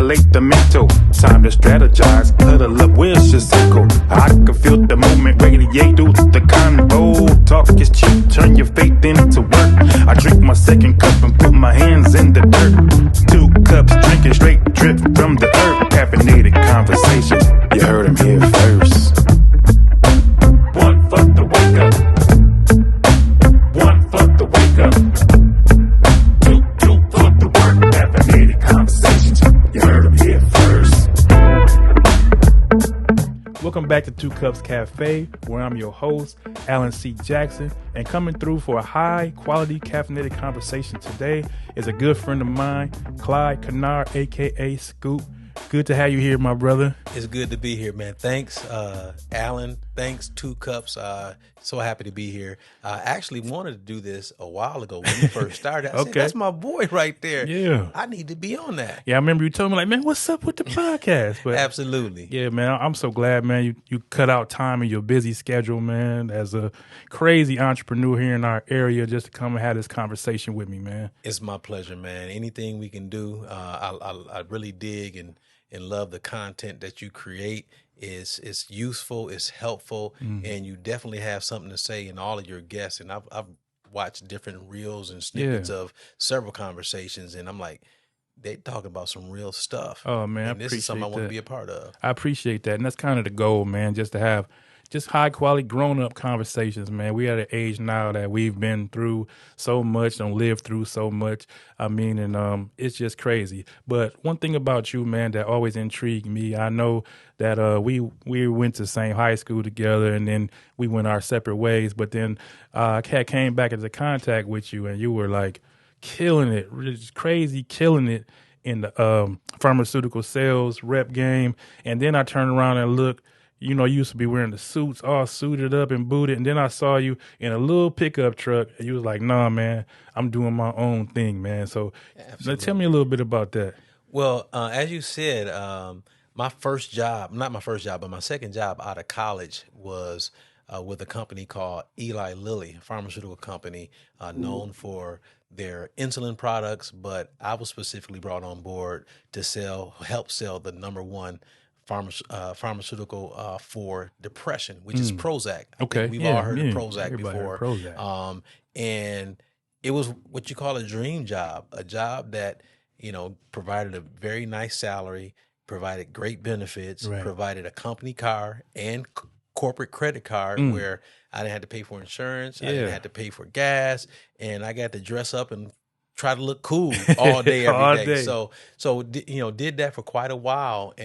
stimulate the mental. Time to strategize, cuddle up with Shizuko. I can feel the movement radiate through the convo. Talk is cheap, turn your faith into work. I drink my second cup and put my hands in the dirt. 2 cups drinking straight drip from the earth. Caffeinated conversations, you heard them here first. One for the wake up. One for the wake up. Two for the work. Caffeinated conversations, you heard them here first. Welcome back to 2 Cups Cafe, where I'm your host, Alan C. Jackson, and coming through for a high-quality caffeinated conversation today is a good friend of mine, Clyde Kynard, a.k.a. Scoop. Good to have you here, my brother. It's good to be here, man. Thanks, Alan. Thanks, 2 Cups. So happy to be here. I actually wanted to do this a while ago when you first started. I said, that's my boy right there. Yeah. I need to be on that. Yeah, I remember you told me, like, man, what's up with the podcast? But absolutely. Yeah, man, I'm so glad, man, you cut out time in your busy schedule, man, as a crazy entrepreneur here in our area just to come and have this conversation with me, man. It's my pleasure, man. Anything we can do, I really dig and love the content that you create. It's useful, it's helpful, and you definitely have something to say in all of your guests. And I've watched different reels and snippets of several conversations, and I'm like, they talking about some real stuff. Oh, man, and this is something I want to be a part of. I appreciate that, and that's kind of the goal, man, just to have just high quality grown up conversations, man. We at an age now that we've been through so much, don't live through so much. I mean, and it's just crazy. But one thing about you, man, that always intrigued me, I know that we went to the same high school together, and then we went our separate ways. But then I came back into contact with you, and you were like killing it, just crazy, killing it in the pharmaceutical sales rep game. And then I turned around and looked. You know, you used to be wearing the suits, all suited up and booted, and then I saw you in a little pickup truck, and you was like, nah, man, I'm doing my own thing, man. So tell me a little bit about that. Well, as you said, my first job, not my first job, but my second job out of college was with a company called Eli Lilly, a pharmaceutical company known for their insulin products, but I was specifically brought on board to help sell the number one pharmaceutical for depression, which is Prozac. I think we've all heard of Prozac before. Prozac. And it was what you call a dream job, a job that, you know, provided a very nice salary, provided great benefits, provided a company car and corporate credit card where I didn't have to pay for insurance, I didn't have to pay for gas, and I got to dress up and try to look cool all day, every day. So you know, did that for quite a while,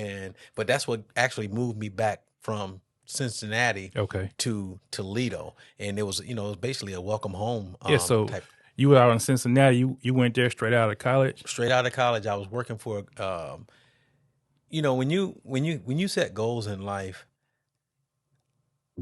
but that's what actually moved me back from Cincinnati to Toledo, and it was basically a welcome home. Type. You were out in Cincinnati. You went there straight out of college. Straight out of college, I was working for. When you set goals in life,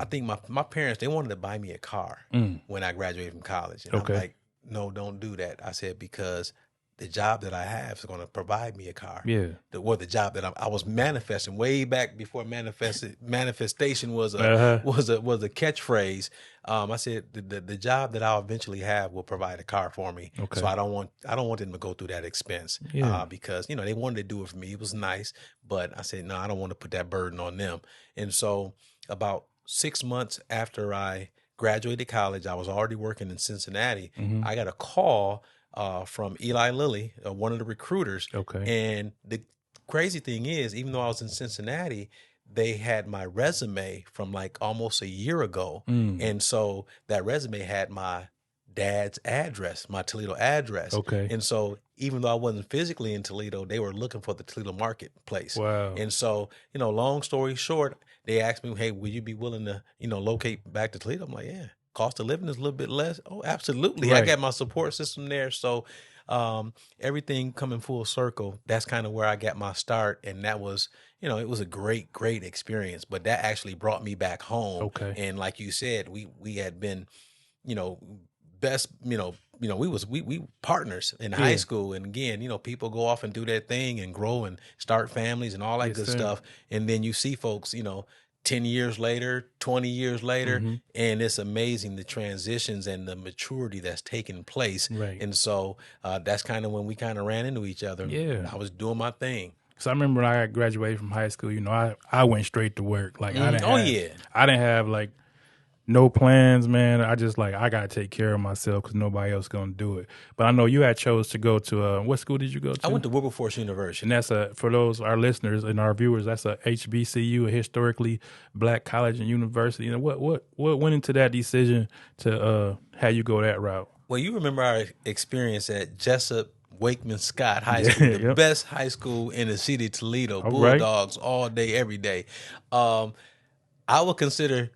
I think my parents, they wanted to buy me a car when I graduated from college, and I'm like, no, don't do that. I said, because the job that I have is going to provide me a car. Yeah. The job that I was manifesting way back before manifestation was a catchphrase. I said the job that I'll eventually have will provide a car for me. Okay. So I don't want them to go through that expense. Yeah. Because they wanted to do it for me. It was nice, but I said, no, I don't want to put that burden on them. And so about 6 months after I graduated college, I was already working in Cincinnati. I got a call from Eli Lilly, one of the recruiters. And the crazy thing is, even though I was in Cincinnati, they had my resume from like almost a year ago. And so that resume had my dad's address, my Toledo address. And so even though I wasn't physically in Toledo, they were looking for the Toledo marketplace. Wow. And so, long story short, they asked me, hey, would you be willing to, locate back to Toledo? I'm like, yeah. Cost of living is a little bit less. Oh, absolutely. Right. I got my support system there. So everything coming full circle, that's kind of where I got my start. And that was, it was a great, great experience. But that actually brought me back home. And like you said, we had been, best, we partners in high school. And again, people go off and do their thing and grow and start families and all that good stuff. And then you see folks, 10 years later, 20 years later, and it's amazing the transitions and the maturity that's taken place. Right. And so that's kind of when we kind of ran into each other. Yeah. I was doing my thing. So I remember when I graduated from high school, I went straight to work. Like I didn't have like no plans, man. I just I got to take care of myself because nobody else going to do it. But I know you had chose to go to, what school did you go to? I went to Wilberforce University. And that's for those, our listeners and our viewers, that's a HBCU, a historically black college and university. What went into that decision to have you go that route? Well, you remember our experience at Jessup Wakeman Scott High School, the best high school in the city of Toledo, Bulldogs all day, every day. I would consider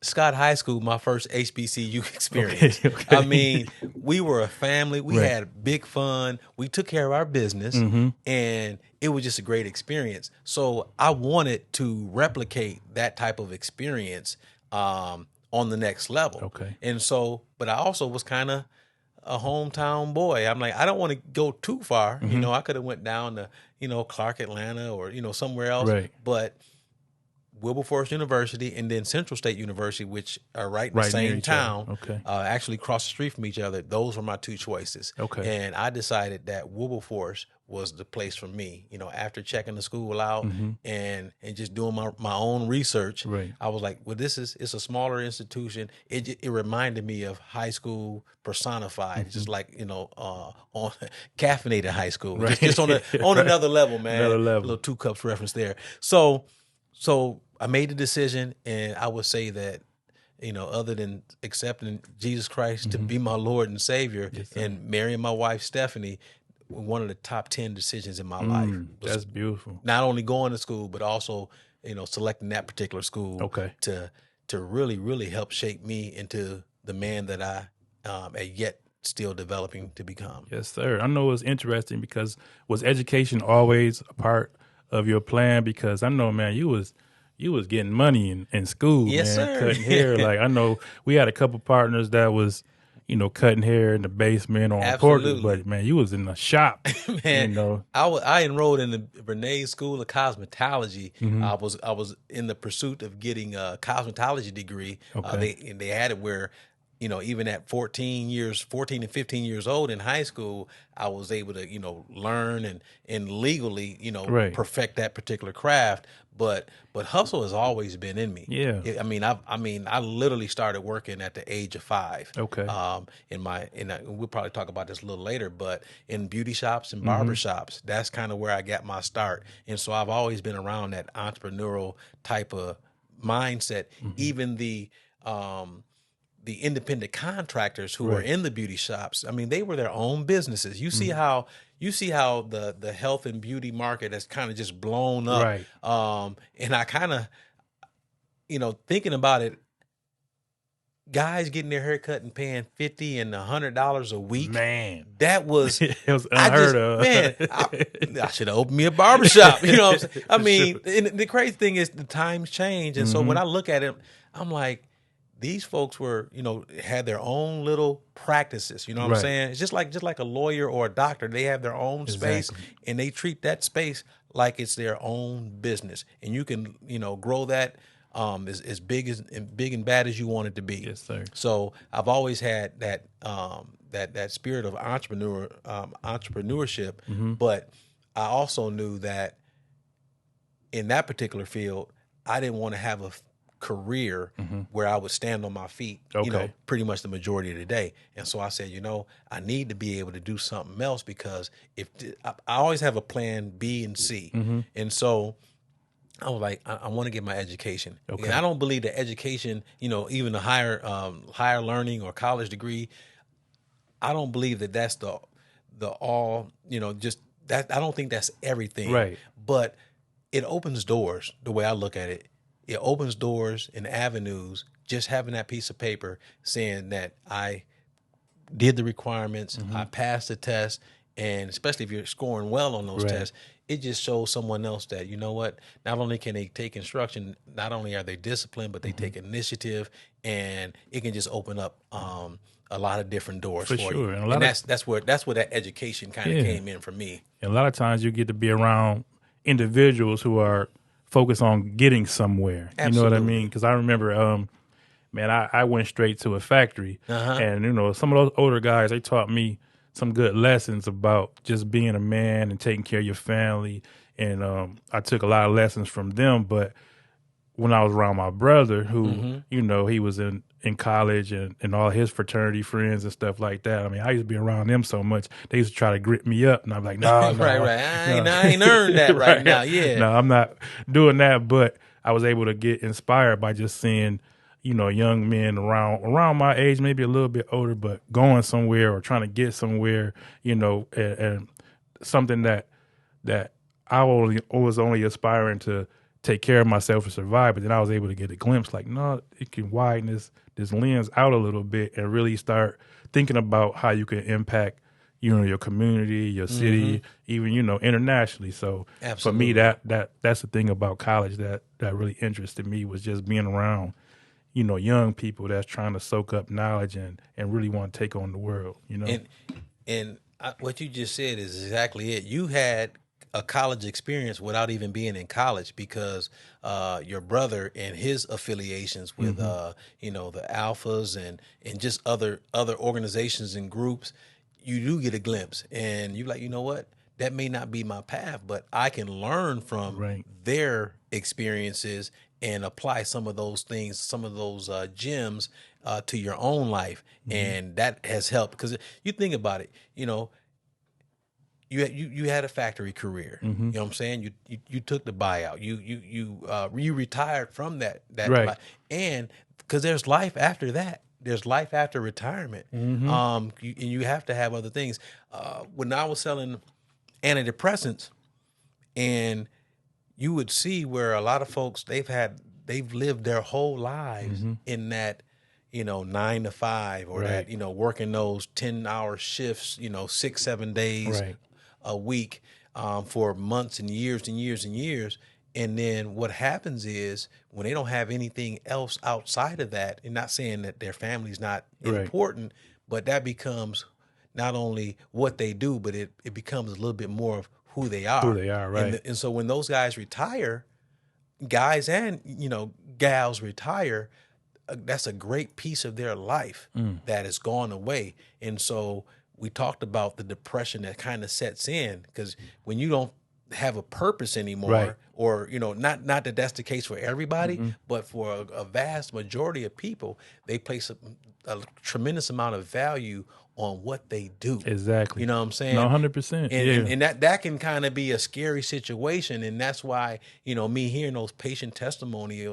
Scott High School my first HBCU experience. Okay. I mean, we were a family. We had big fun. We took care of our business, and it was just a great experience. So I wanted to replicate that type of experience on the next level. Okay. And so, but I also was kind of a hometown boy. I'm like, I don't want to go too far. I could have went down to, Clark, Atlanta, or, somewhere else. Right. But Wilberforce University and then Central State University, which are right in the same town, actually across the street from each other. Those were my two choices. Okay. And I decided that Wilberforce was the place for me. After checking the school out and just doing my own research, I was like, well, it's a smaller institution. It reminded me of high school personified, just like, on caffeinated high school, just on another level, man. Another level. A little 2 Cups reference there. So I made the decision, and I would say that, other than accepting Jesus Christ to be my Lord and Savior, and marrying my wife, Stephanie, one of the top 10 decisions in my life. That's beautiful. Not only going to school, but also, selecting that particular school to really, really help shape me into the man that I am yet still developing to become. Yes, sir. I know it's interesting because was education always a part of your plan? Because I know, man, you was getting money in school, yes, man, sir. cutting hair. Like I know we had a couple partners that was, cutting hair in the basement on porches, but man, you was in the shop. Man, I enrolled in the Renee School of Cosmetology. I was in the pursuit of getting a cosmetology degree. They had it where, even at 14 and 15 years old in high school, I was able to, learn and legally, perfect that particular craft. But hustle has always been in me. Yeah. I literally started working at the age of 5. Okay. We'll probably talk about this a little later, but in beauty shops and barbershops, that's kind of where I got my start. And so I've always been around that entrepreneurial type of mindset. Even the independent contractors who were in the beauty shops, they were their own businesses. You see how the health and beauty market has kind of just blown up. Right. And I kind of, thinking about it, guys getting their hair cut and paying $50 and $100 a week. Man, that was it was unheard of. Man, I should have opened me a barbershop. You know what I'm saying? And the crazy thing is the times change. And so when I look at it, I'm like, these folks were, had their own little practices. You know what I'm saying? It's just like a lawyer or a doctor. They have their own space, and they treat that space like it's their own business. And you can, grow that as big and bad as you want it to be. Yes, sir. So I've always had that that spirit of entrepreneurship, but I also knew that in that particular field, I didn't want to have a career where I would stand on my feet, pretty much the majority of the day. And so I said, I need to be able to do something else, because I always have a plan B and C. And so I was like, I want to get my education. Okay. And I don't believe that education, even a higher learning or college degree, I don't believe that that's the all, just that. I don't think that's everything. Right. But it opens doors. The way I look at it, it opens doors and avenues. Just having that piece of paper saying that I did the requirements, I passed the test, and especially if you're scoring well on those tests, it just shows someone else that, not only can they take instruction, not only are they disciplined, but they take initiative, and it can just open up a lot of different doors for you. And that's where that education kind of came in for me. And a lot of times you get to be around individuals who are focused on getting somewhere. Absolutely. You know what I mean? Because I remember, I went straight to a factory, and some of those older guys, they taught me some good lessons about just being a man and taking care of your family and I took a lot of lessons from them. But when I was around my brother, who you know, he was in college and all his fraternity friends and stuff like that. I mean, I used to be around them so much. They used to try to grip me up, and I'm like, no, no, right. I ain't earned that right now. Yeah. No, I'm not doing that. But I was able to get inspired by just seeing, you know, young men around my age, maybe a little bit older, but going somewhere or trying to get somewhere, you know, and something that I was only aspiring to take care of myself and survive. But then I was able to get a glimpse, like, no, it can widen this lens out a little bit and really start thinking about how you can impact, you know, your community, your city, even, you know, internationally. So for me, that's the thing about college that really interested me, was just being around, you know, young people that's trying to soak up knowledge and really want to take on the world, you know. And what you just said is exactly it. You had a college experience without even being in college, because your brother and his affiliations with you know, the Alphas and just other organizations and groups, you do get a glimpse, and you're like, you know what, that may not be my path, but I can learn from their experiences and apply some of those things, some of those gems to your own life, and that has helped. Because you think about it, you know, you had a factory career. You know what I'm saying? You took the buyout. You retired from that Right. and because there's life after that. There's life after retirement. And you have to have other things. When I was selling antidepressants, and you would see where a lot of folks, they've lived their whole lives in that, you know, 9 to 5, or that, you know, working those 10-hour shifts, you know, 6-7 days a week, for months and years and years and years. And then what happens is, when they don't have anything else outside of that, and not saying that their family's not important, but that becomes not only what they do, but it becomes a little bit more of who they are. Who they are, right. And so when those guys retire, guys and, you know, gals retire, that's a great piece of their life that has gone away. And so we talked about the depression that kind of sets in, because when you don't have a purpose anymore, or, you know, not that that's the case for everybody, but for a vast majority of people, they place a tremendous amount of value on what they do. Exactly. You know what I'm saying? No, 100%. And that can kind of be a scary situation. And that's why, you know, me hearing those patient testimonials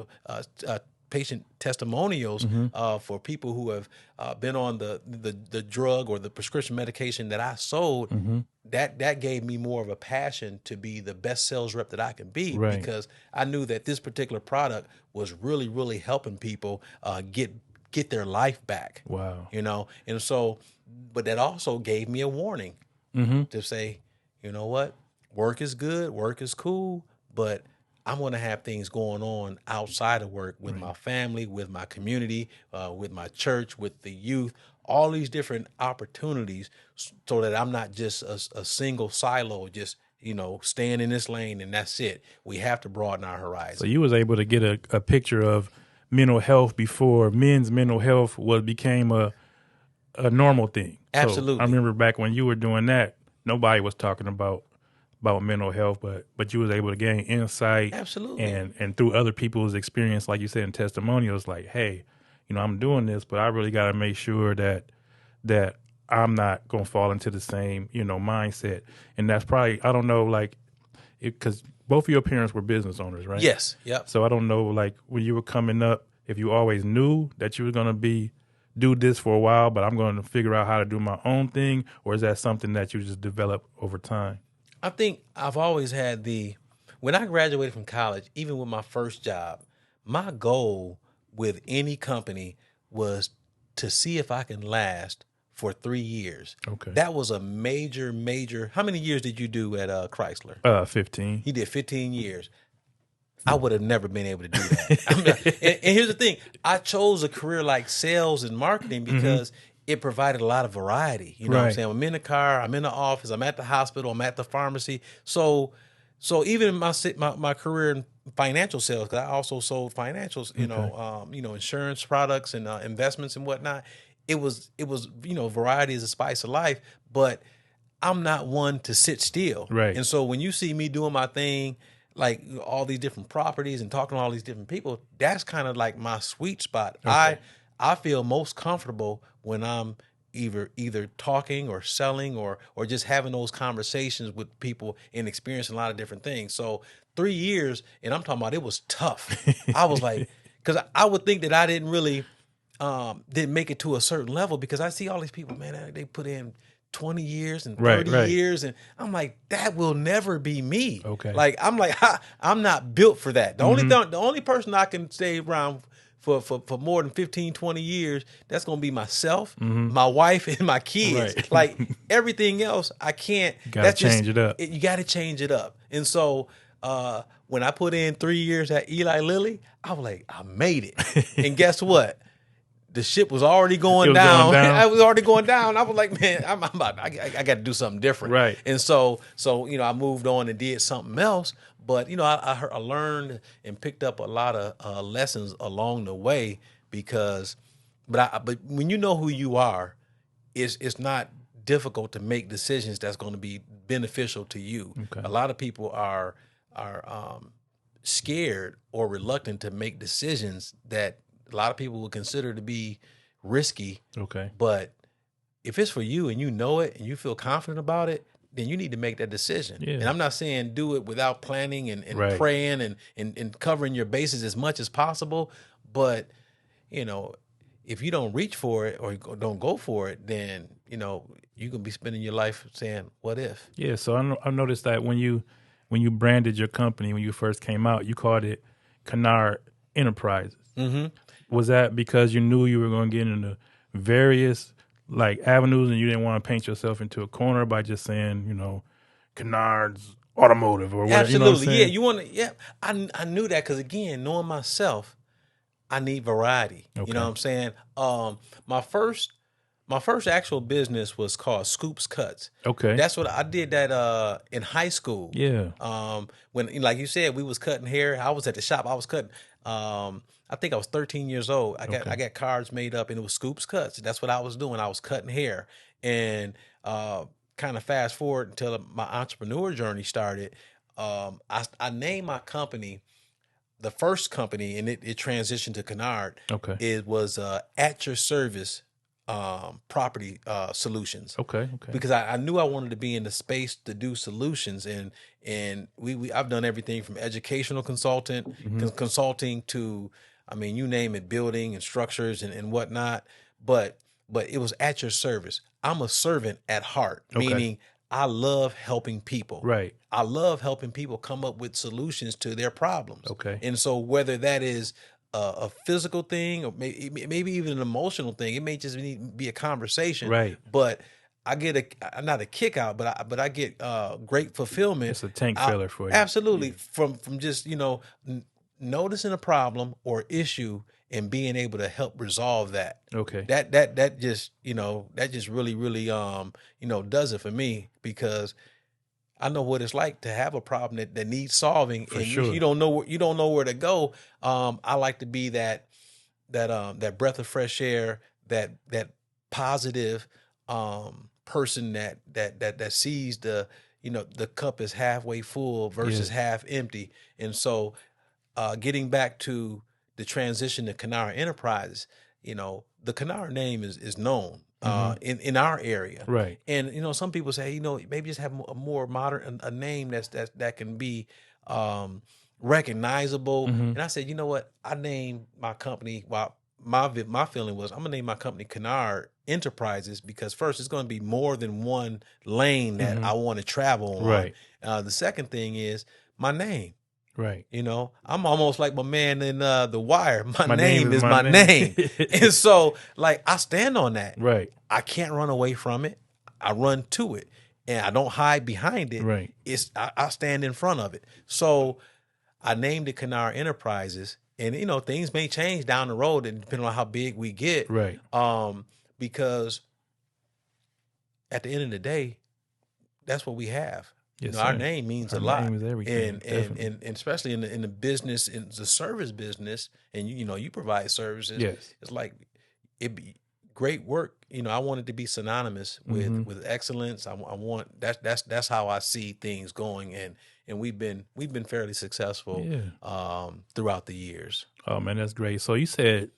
for people who have been on the drug or the prescription medication that I sold, that gave me more of a passion to be the best sales rep that I can be, because I knew that this particular product was really, really helping people get their life back. Wow. You know, and so, but that also gave me a warning to say, you know what, work is good, work is cool, but I'm going to have things going on outside of work with my family, with my community, with my church, with the youth, all these different opportunities, so that I'm not just a single silo, just, you know, staying in this lane and that's it. We have to broaden our horizon. So you was able to get a picture of mental health before men's mental health became a normal thing. Absolutely. So I remember back when you were doing that, nobody was talking about mental health, but you was able to gain insight. Absolutely. And through other people's experience, like you said, in testimonials, like, hey, you know, I'm doing this, but I really got to make sure that I'm not going to fall into the same, you know, mindset. And that's probably, I don't know, like, because both of your parents were business owners, right? Yes. Yep. So I don't know, like, when you were coming up, if you always knew that you were going to do this for a while, but I'm going to figure out how to do my own thing, or is that something that you just develop over time? I think I've always had when I graduated from college, even with my first job, my goal with any company was to see if I can last for 3 years. Okay. That was a major. How many years did you do at Chrysler? 15. He did 15 years. I would have never been able to do that. And here's the thing. I chose a career like sales and marketing because it provided a lot of variety. You know what I'm saying? I'm in the car, I'm in the office, I'm at the hospital, I'm at the pharmacy. So even in my career in financial sales, because I also sold financials, you know, insurance products and investments and whatnot. It was, you know, variety is a spice of life. But I'm not one to sit still. Right. And so when you see me doing my thing, like all these different properties and talking to all these different people, that's kind of like my sweet spot. Okay. I feel most comfortable when I'm either talking or selling or just having those conversations with people and experiencing a lot of different things. So 3 years, and I'm talking about it was tough. I was like, because I would think that I didn't make it to a certain level, because I see all these people, man, they put in 20 years and 30 Right. years. And I'm like, that will never be me. Okay. Like, I'm not built for that. The only person I can stay around for more than 15, 20 years, that's going to be myself, my wife, and my kids. Right. Like, everything else, I can't. Gotta change it up. You got to change it up. And so, when I put in 3 years at Eli Lilly, I was like, I made it. And guess what? The ship was already going down. I was already going down. I was like, man, I got to do something different. Right. And so I moved on and did something else. But I learned and picked up a lot of lessons along the way, because, but when you know who you are, it's not difficult to make decisions that's going to be beneficial to you. Okay. A lot of people are scared or reluctant to make decisions that a lot of people would consider to be risky. Okay. But if it's for you and you know it and you feel confident about it, then you need to make that decision. Yeah. And I'm not saying do it without planning and Right. praying and covering your bases as much as possible. But, if you don't reach for it or don't go for it, then, you can be spending your life saying, what if? Yeah. So I noticed that when you branded your company, when you first came out, you called it Kynard Enterprises. Mm-hmm. Was that because you knew you were going to get into various avenues and you didn't want to paint yourself into a corner by just saying, Kynard's Automotive or whatever? Absolutely. Yeah. You want to, yeah. I knew that, because again, knowing myself, I need variety. Okay. You know what I'm saying? My first actual business was called Scoops Cuts. Okay. That's what I did that in high school. Yeah. When, like you said, we was cutting hair. I was at the shop. I was cutting. I think I was 13 years old. I got cards made up, and it was Scoops Cuts. That's what I was doing. I was cutting hair, and kind of fast forward until my entrepreneur journey started. I named my company, the first company, and it transitioned to Kynard. Okay. It was At Your Service Property Solutions. Okay. Because I knew I wanted to be in the space to do solutions, and I've done everything from educational consulting to, you name it, building and structures and whatnot. But it was at your service. I'm a servant at heart, meaning I love helping people. Right. I love helping people come up with solutions to their problems. Okay. And so whether that is a physical thing or maybe even an emotional thing, it may just be a conversation. Right. But I get not a kick out, but I get great fulfillment. It's a tank filler for you. Absolutely. From just, noticing a problem or issue and being able to help resolve that. Okay. That just, that just really, really, does it for me, because I know what it's like to have a problem that needs solving, For and sure. you don't know where to go. I like to be that breath of fresh air, that positive person that sees the cup is halfway full versus half empty. And so getting back to the transition to Kynard Enterprises, the Kynard name is known in our area. Right. And, some people say, maybe just have a more modern, a name that can be recognizable. And I said, you know what? I named my company, my feeling was, I'm going to name my company Kynard Enterprises, because first, it's going to be more than one lane that I want to travel on. Right. The second thing is my name. Right. I'm almost like my man in The Wire. My name is my my name. And so, I stand on that. Right. I can't run away from it. I run to it, and I don't hide behind it. Right. I stand in front of it. So I named it Kynard Enterprises, and things may change down the road, and depending on how big we get. Right. Because at the end of the day, that's what we have. Yes, our sir. name means Our a lot, name is everything, and especially in the business, in the service business, and you provide services. Yes. It's like great work. You know, I want it to be synonymous with excellence. I want that's how I see things going, and we've been fairly successful throughout the years. Oh man, that's great. So you said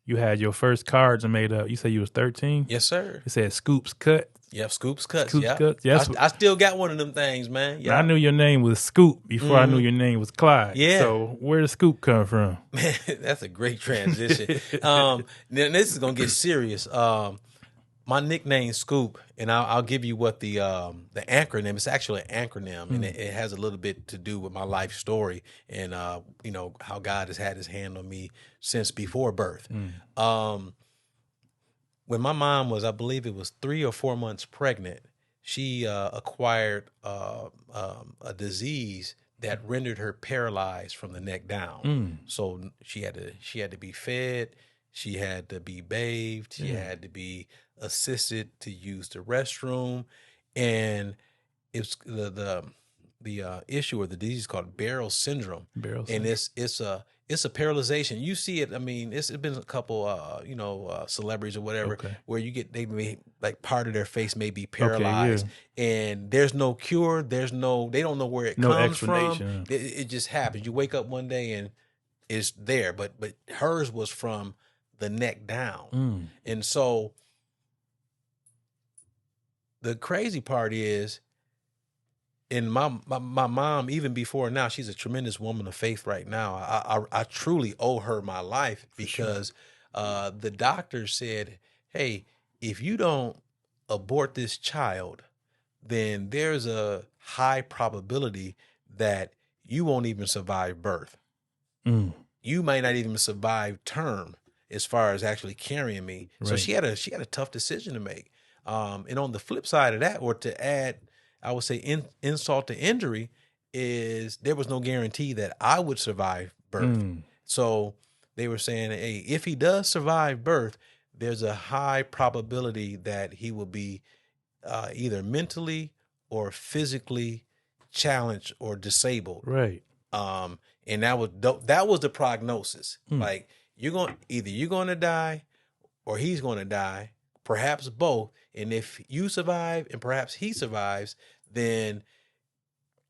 you had your first cards made up. You said you was 13. Yes, sir. You said Scoops Cut. Yep, Scoops Cuts. Scoops Yeah, Cuts. Yes. I still got one of them things, man. I Yeah, knew your name was Scoop before I knew your name was Clyde. Yeah. So where did Scoop come from? Man, that's a great transition. Then this is gonna get serious. My nickname Scoop, and I'll give you what the acronym. It's actually an acronym, and it has a little bit to do with my life story and you know, how God has had His hand on me since before birth. When my mom was, I believe it was 3 or 4 months pregnant, she acquired a disease that rendered her paralyzed from the neck down. So she had to be fed, she had to be bathed, she had to be assisted to use the restroom, and it's the issue or the disease called Barrow syndrome. And it's a paralyzation. You see it. I mean, it's been a couple, celebrities or whatever, where you get, they may, like, part of their face may be paralyzed, and there's no cure. They don't know where it comes from. It just happens. You wake up one day and it's there, but hers was from the neck down. And so the crazy part is, and my mom, even before now, she's a tremendous woman of faith right now. I truly owe her my life, because the doctor said, hey, if you don't abort this child, then there's a high probability that you won't even survive birth. You might not even survive term as far as actually carrying me. Right. So she had a tough decision to make. And on the flip side of that, or to add, I would say insult to injury, is there was no guarantee that I would survive birth. So they were saying, hey, if he does survive birth, there's a high probability that he will be either mentally or physically challenged or disabled. Right. And that was the prognosis. Like, you're going to die or he's going to die, perhaps both. And if you survive and perhaps he survives, then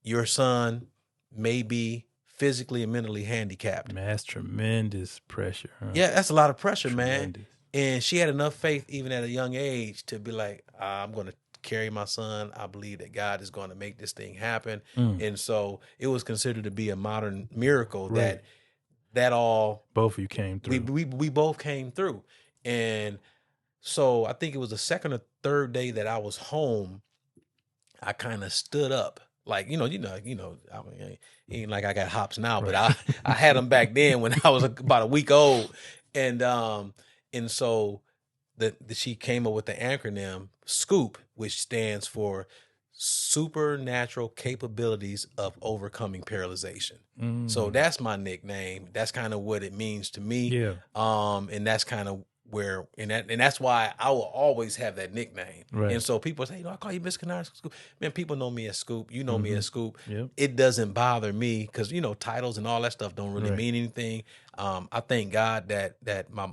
your son may be physically and mentally handicapped. Man, that's tremendous pressure. Huh? Yeah, that's a lot of pressure, man. And she had enough faith, even at a young age, to be like, I'm going to carry my son. I believe that God is going to make this thing happen. And so it was considered to be a modern miracle that all both of you came through. We both came through. And so I think it was the second or third day that I was home, I kind of stood up. Like, I mean, it ain't like I got hops now, but I had them back then when I was about a week old. And so she came up with the acronym SCOOP, which stands for Supernatural Capabilities of Overcoming Paralyzation. So that's my nickname. That's kind of what it means to me. Yeah. And that's kind of where, and that's why I will always have that nickname. Right. And so people say, I call you Mr. Kynard Scoop. Man, people know me as Scoop. You know me as Scoop. Yep. It doesn't bother me, because, titles and all that stuff don't really mean anything. I thank God that my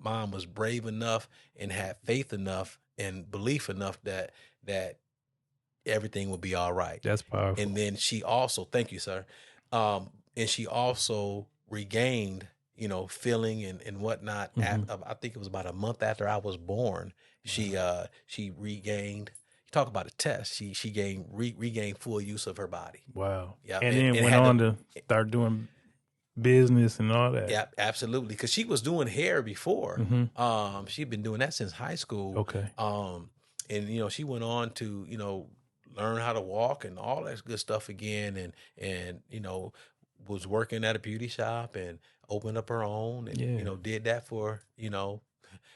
mom was brave enough and had faith enough and belief enough that everything will be all right. That's powerful. And then she also, thank you, sir. And she also regained, feeling and whatnot. I think it was about a month after I was born. She regained. You talk about a test. She regained full use of her body. Wow. Yeah. And then went on to start doing business and all that. Yeah, absolutely. Because she was doing hair before. She'd been doing that since high school. Okay. And she went on to learn how to walk and all that good stuff again, and was working at a beauty shop and opened up her own, and did that for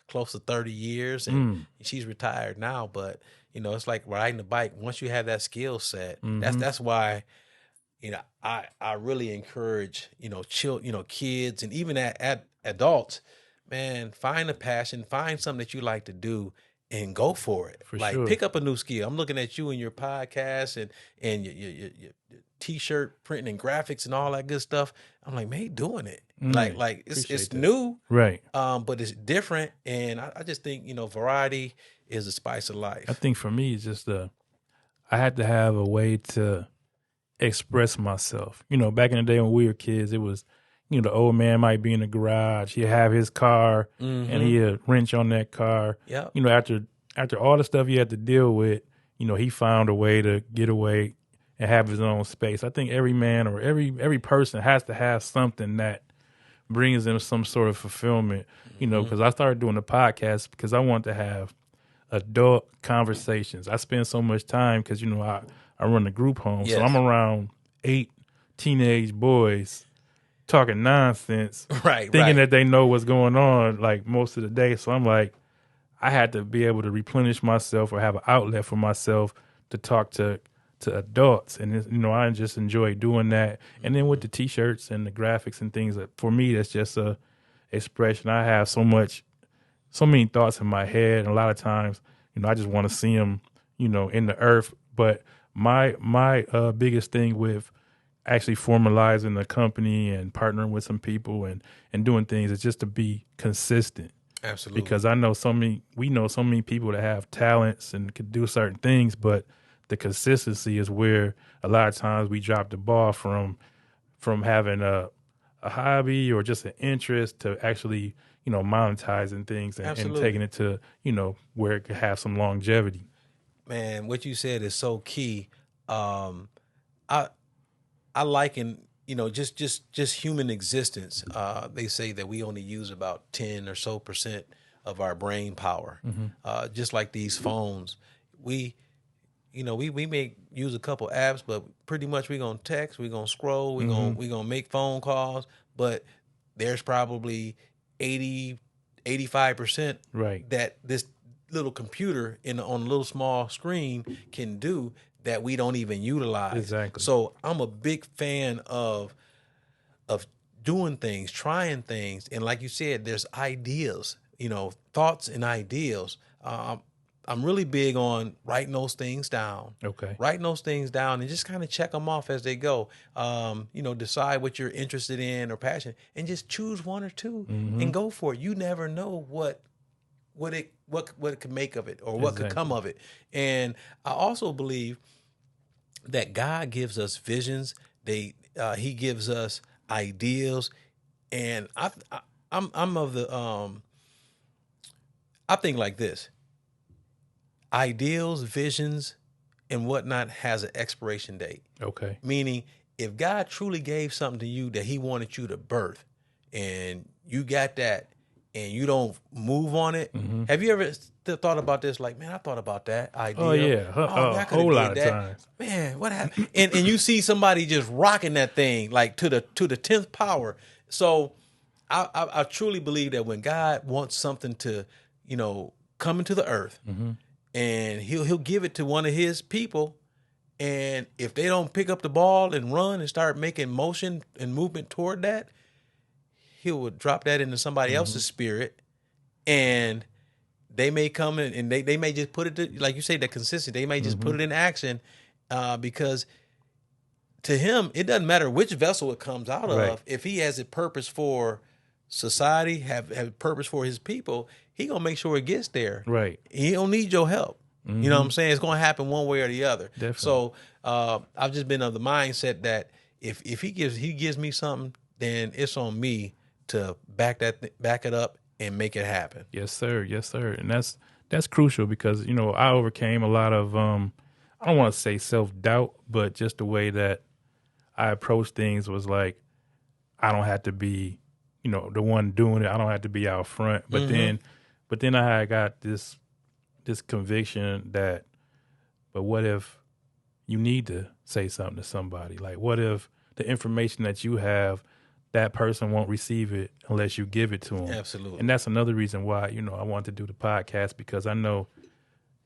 close to 30 years, and she's retired now. But it's like riding a bike. Once you have that skill set, that's why I really encourage kids, and even at adults, man, find a passion, find something that you like to do, and go for it. Pick up a new skill. I'm looking at you and your podcast and T-shirt printing and graphics and all that good stuff. I'm like, man, he doing it. Like it's Appreciate that. new, Right. but it's different. And I just think, variety is the spice of life. I think for me, it's just I had to have a way to express myself. Back in the day when we were kids, it was, the old man might be in the garage. He'd have his car and he'd wrench on that car. Yep. After all the stuff he had to deal with, he found a way to get away and have his own space. I think every man or every person has to have something that brings them some sort of fulfillment, because I started doing the podcast because I want to have adult conversations. I spend so much time because, I run a group home. Yes. So I'm around 8 teenage boys talking nonsense, thinking that they know what's going on like most of the day. So I'm like, I had to be able to replenish myself or have an outlet for myself to talk to adults. And, I just enjoy doing that. And then with the T-shirts and the graphics and things, for me, that's just a expression. I have so many thoughts in my head. And a lot of times, I just want to see them, in the earth. But my biggest thing with actually formalizing the company and partnering with some people and doing things is just to be consistent. Absolutely. Because we know so many people that have talents and could do certain things, but the consistency is where a lot of times we drop the ball from having a hobby or just an interest to actually, monetizing things and taking it to, where it could have some longevity. Man, what you said is so key. I liken, just human existence. They say that we only use about 10% or so of our brain power. Just like these phones, we may use a couple apps, but pretty much we're gonna text, we're gonna scroll, we're gonna make phone calls, but there's probably 85% that this little computer on a little small screen can do that we don't even utilize. Exactly. So I'm a big fan of doing things, trying things, and like you said, there's ideas, thoughts and ideals. I'm really big on writing those things down. Okay. Writing those things down and just kind of check them off as they go. Decide what you're interested in or passionate, and just choose one or two and go for it. You never know what it could make of it or what could come of it. And I also believe that God gives us visions. He gives us ideals, and I'm of the I think like this: ideals, visions, and whatnot has an expiration date. Okay. Meaning, if God truly gave something to you that He wanted you to birth, and you got that, and you don't move on it, have you ever thought about this? Like, man, I thought about that idea. Oh yeah, a whole lot of times. Man, what happened? and you see somebody just rocking that thing like to the 10th power. So I truly believe that when God wants something to, come into the earth, and he'll give it to one of His people, and if they don't pick up the ball and run and start making motion and movement toward that, He would drop that into somebody else's spirit, and they may come in and they may just put it to, like you say, the consistency. They may just put it in action because to Him, it doesn't matter which vessel it comes out of. If He has a purpose for society, have a purpose for His people, He gonna make sure it gets there. Right. He don't need your help. You know what I'm saying? It's gonna happen one way or the other. Definitely. So I've just been of the mindset that if He gives me something, then it's on me to back it up and make it happen. Yes, sir. Yes, sir. And that's crucial because, I overcame a lot of, I don't want to say self-doubt, but just the way that I approached things was like, I don't have to be, the one doing it. I don't have to be out front. But then I had got this conviction that, but what if you need to say something to somebody? Like, what if the information that you have, that person won't receive it unless you give it to them. Absolutely. And that's another reason why, I wanted to do the podcast, because I know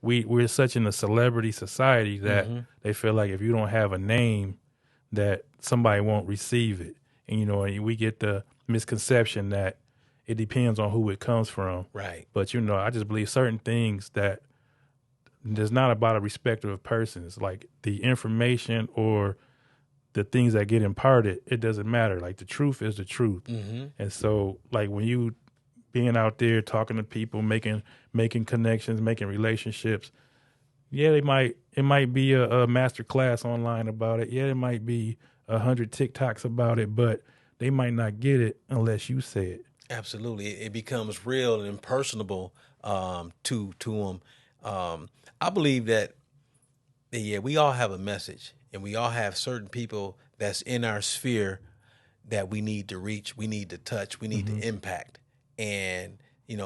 we're such in a celebrity society that they feel like if you don't have a name that somebody won't receive it. And, we get the misconception that it depends on who it comes from. Right. But, I just believe certain things that there's not about a respect of persons, like the information or the things that get imparted, it doesn't matter. Like the truth is the truth. And so like when you being out there talking to people, making connections, making relationships, yeah, it might be a master class online about it. Yeah, it might be 100 TikToks about it, but they might not get it unless you say it. Absolutely, it becomes real and personable to them. I believe that yeah, we all have a message, and we all have certain people that's in our sphere that we need to reach, we need to touch, we need to impact, and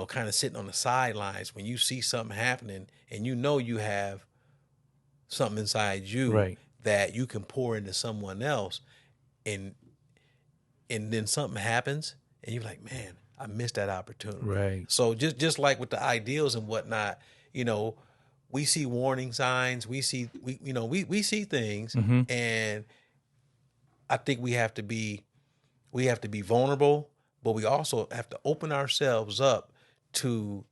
kind of sitting on the sidelines when you see something happening, and you have something inside you Right. that you can pour into someone else, and then something happens, and you're like, man, I missed that opportunity. Right. So just like with the ideals and whatnot, we see warning signs, we see things, and I think we have to be vulnerable, but we also have to open ourselves up to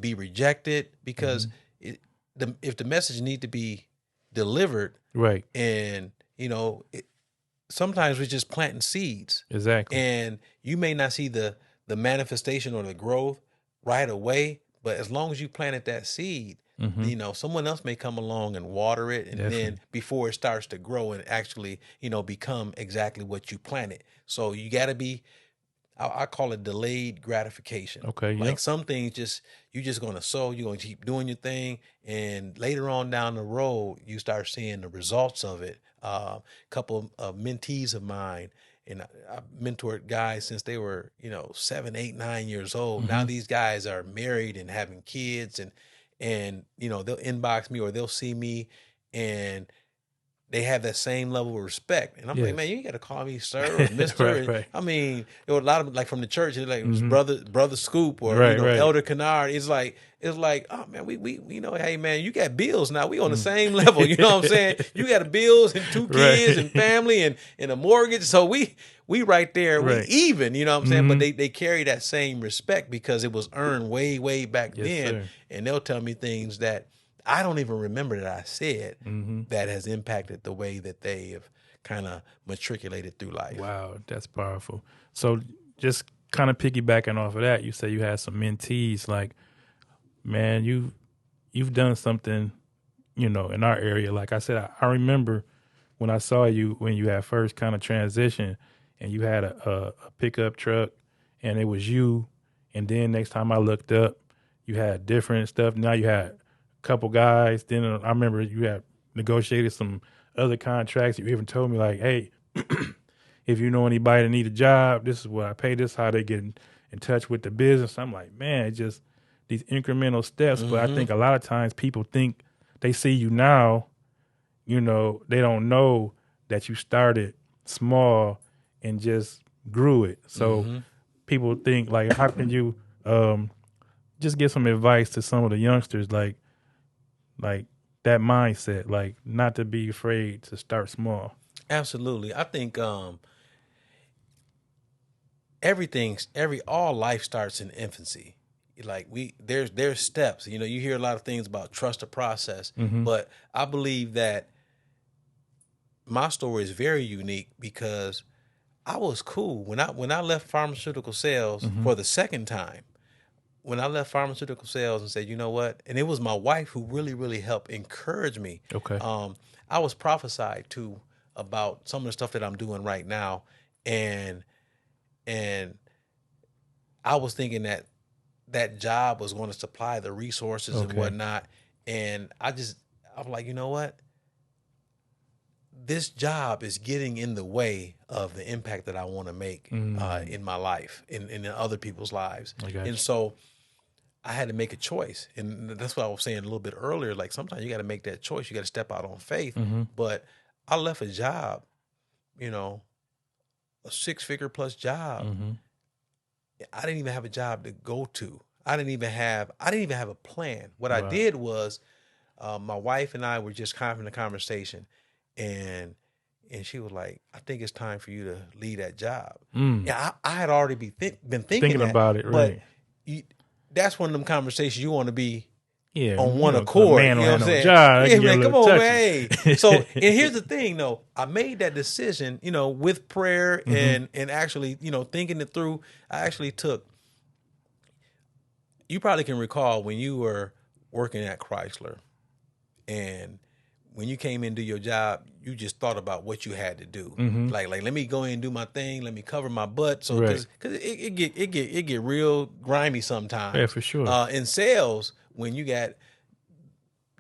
be rejected, because if the message need to be delivered, Right. and sometimes we're just planting seeds. Exactly. And you may not see the manifestation or the growth right away, but as long as you planted that seed, someone else may come along and water it, and then before it starts to grow and actually, become exactly what you planted. So you got to be, I call it delayed gratification. Okay. Like some things you're just going to sow, you're going to keep doing your thing. And later on down the road, you start seeing the results of it. A couple of mentees of mine, and I mentored guys since they were, 7, 8, 9 years old. Now these guys are married and having kids, and they'll inbox me or they'll see me, and they have that same level of respect. And I'm like, man, you ain't got to call me sir or mister. Right. I mean, there were a lot of, like, from the church, it's like brother Scoop or, Right. Elder Kynard. It's like, oh man, we hey man, you got bills now. We on the same level. You know what I'm saying? You got the bills and 2 kids and family and a mortgage. So we right there, we even, you know what I'm saying? But they carry that same respect because it was earned way, way back then. Sir. And they'll tell me things that I don't even remember that I said that has impacted the way that they have kind of matriculated through life. Wow, that's powerful. So just kind of piggybacking off of that, you say you had some mentees. Like, man, you've done something, in our area. Like I said, I remember when I saw you when you had first kind of transition, and you had a pickup truck, and it was you. And then next time I looked up, you had different stuff. Now you had couple guys. Then I remember you had negotiated some other contracts. You even told me like, hey, if you know anybody that need a job, this is what I pay. This is how they get in touch with the business. I'm like, man, it's just these incremental steps. But I think a lot of times people think they see you now, they don't know that you started small and just grew it. So people think like, how can you just give some advice to some of the youngsters, like that mindset, like not to be afraid to start small? Absolutely. I think all life starts in infancy. Like there's steps. You hear a lot of things about trust the process, but I believe that my story is very unique because I was cool when I left pharmaceutical sales for the second time. When I left pharmaceutical sales and said, you know what? And it was my wife who really, really helped encourage me. Okay. I was prophesied to about some of the stuff that I'm doing right now. And I was thinking that job was going to supply the resources and whatnot. And I'm like, you know what? This job is getting in the way of the impact that I want to make in my life, in other people's lives. And so I had to make a choice. And that's what I was saying a little bit earlier. Like sometimes you got to make that choice. You got to step out on faith. But I left a job, a 6-figure plus job. I didn't even have a job to go to. I didn't even have a plan. What I did was my wife and I were just having a conversation, and she was like, I think it's time for you to leave that job. Yeah, I had already been thinking about it, right? But that's one of them conversations you want to be Yeah, on one a accord. man You don't know have what I'm no saying? job. That Yeah, can get a man, come little on, touchy. man. Hey. So, and here's the thing, though. I made that decision, with prayer and actually, thinking it through. I actually took. You probably can recall when you were working at Chrysler, and when you came into your job, you just thought about what you had to do. Like let me go in and do my thing. Let me cover my butt. So Right. because it get real grimy sometimes. Yeah, for sure. In sales, when you got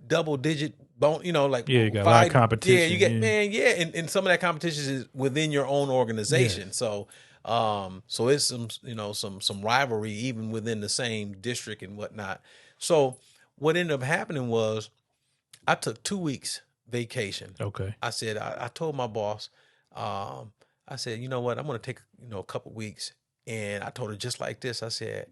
double digit bone, like Yeah, you got a lot of five. competition. Yeah, you get man. Yeah, and some of that competition is within your own organization. Yes. So so it's some rivalry even within the same district and whatnot. So what ended up happening was I took 2 weeks vacation. Okay. I said, I told my boss, I said, you know what, I'm going to take, a couple weeks. And I told her just like this. I said,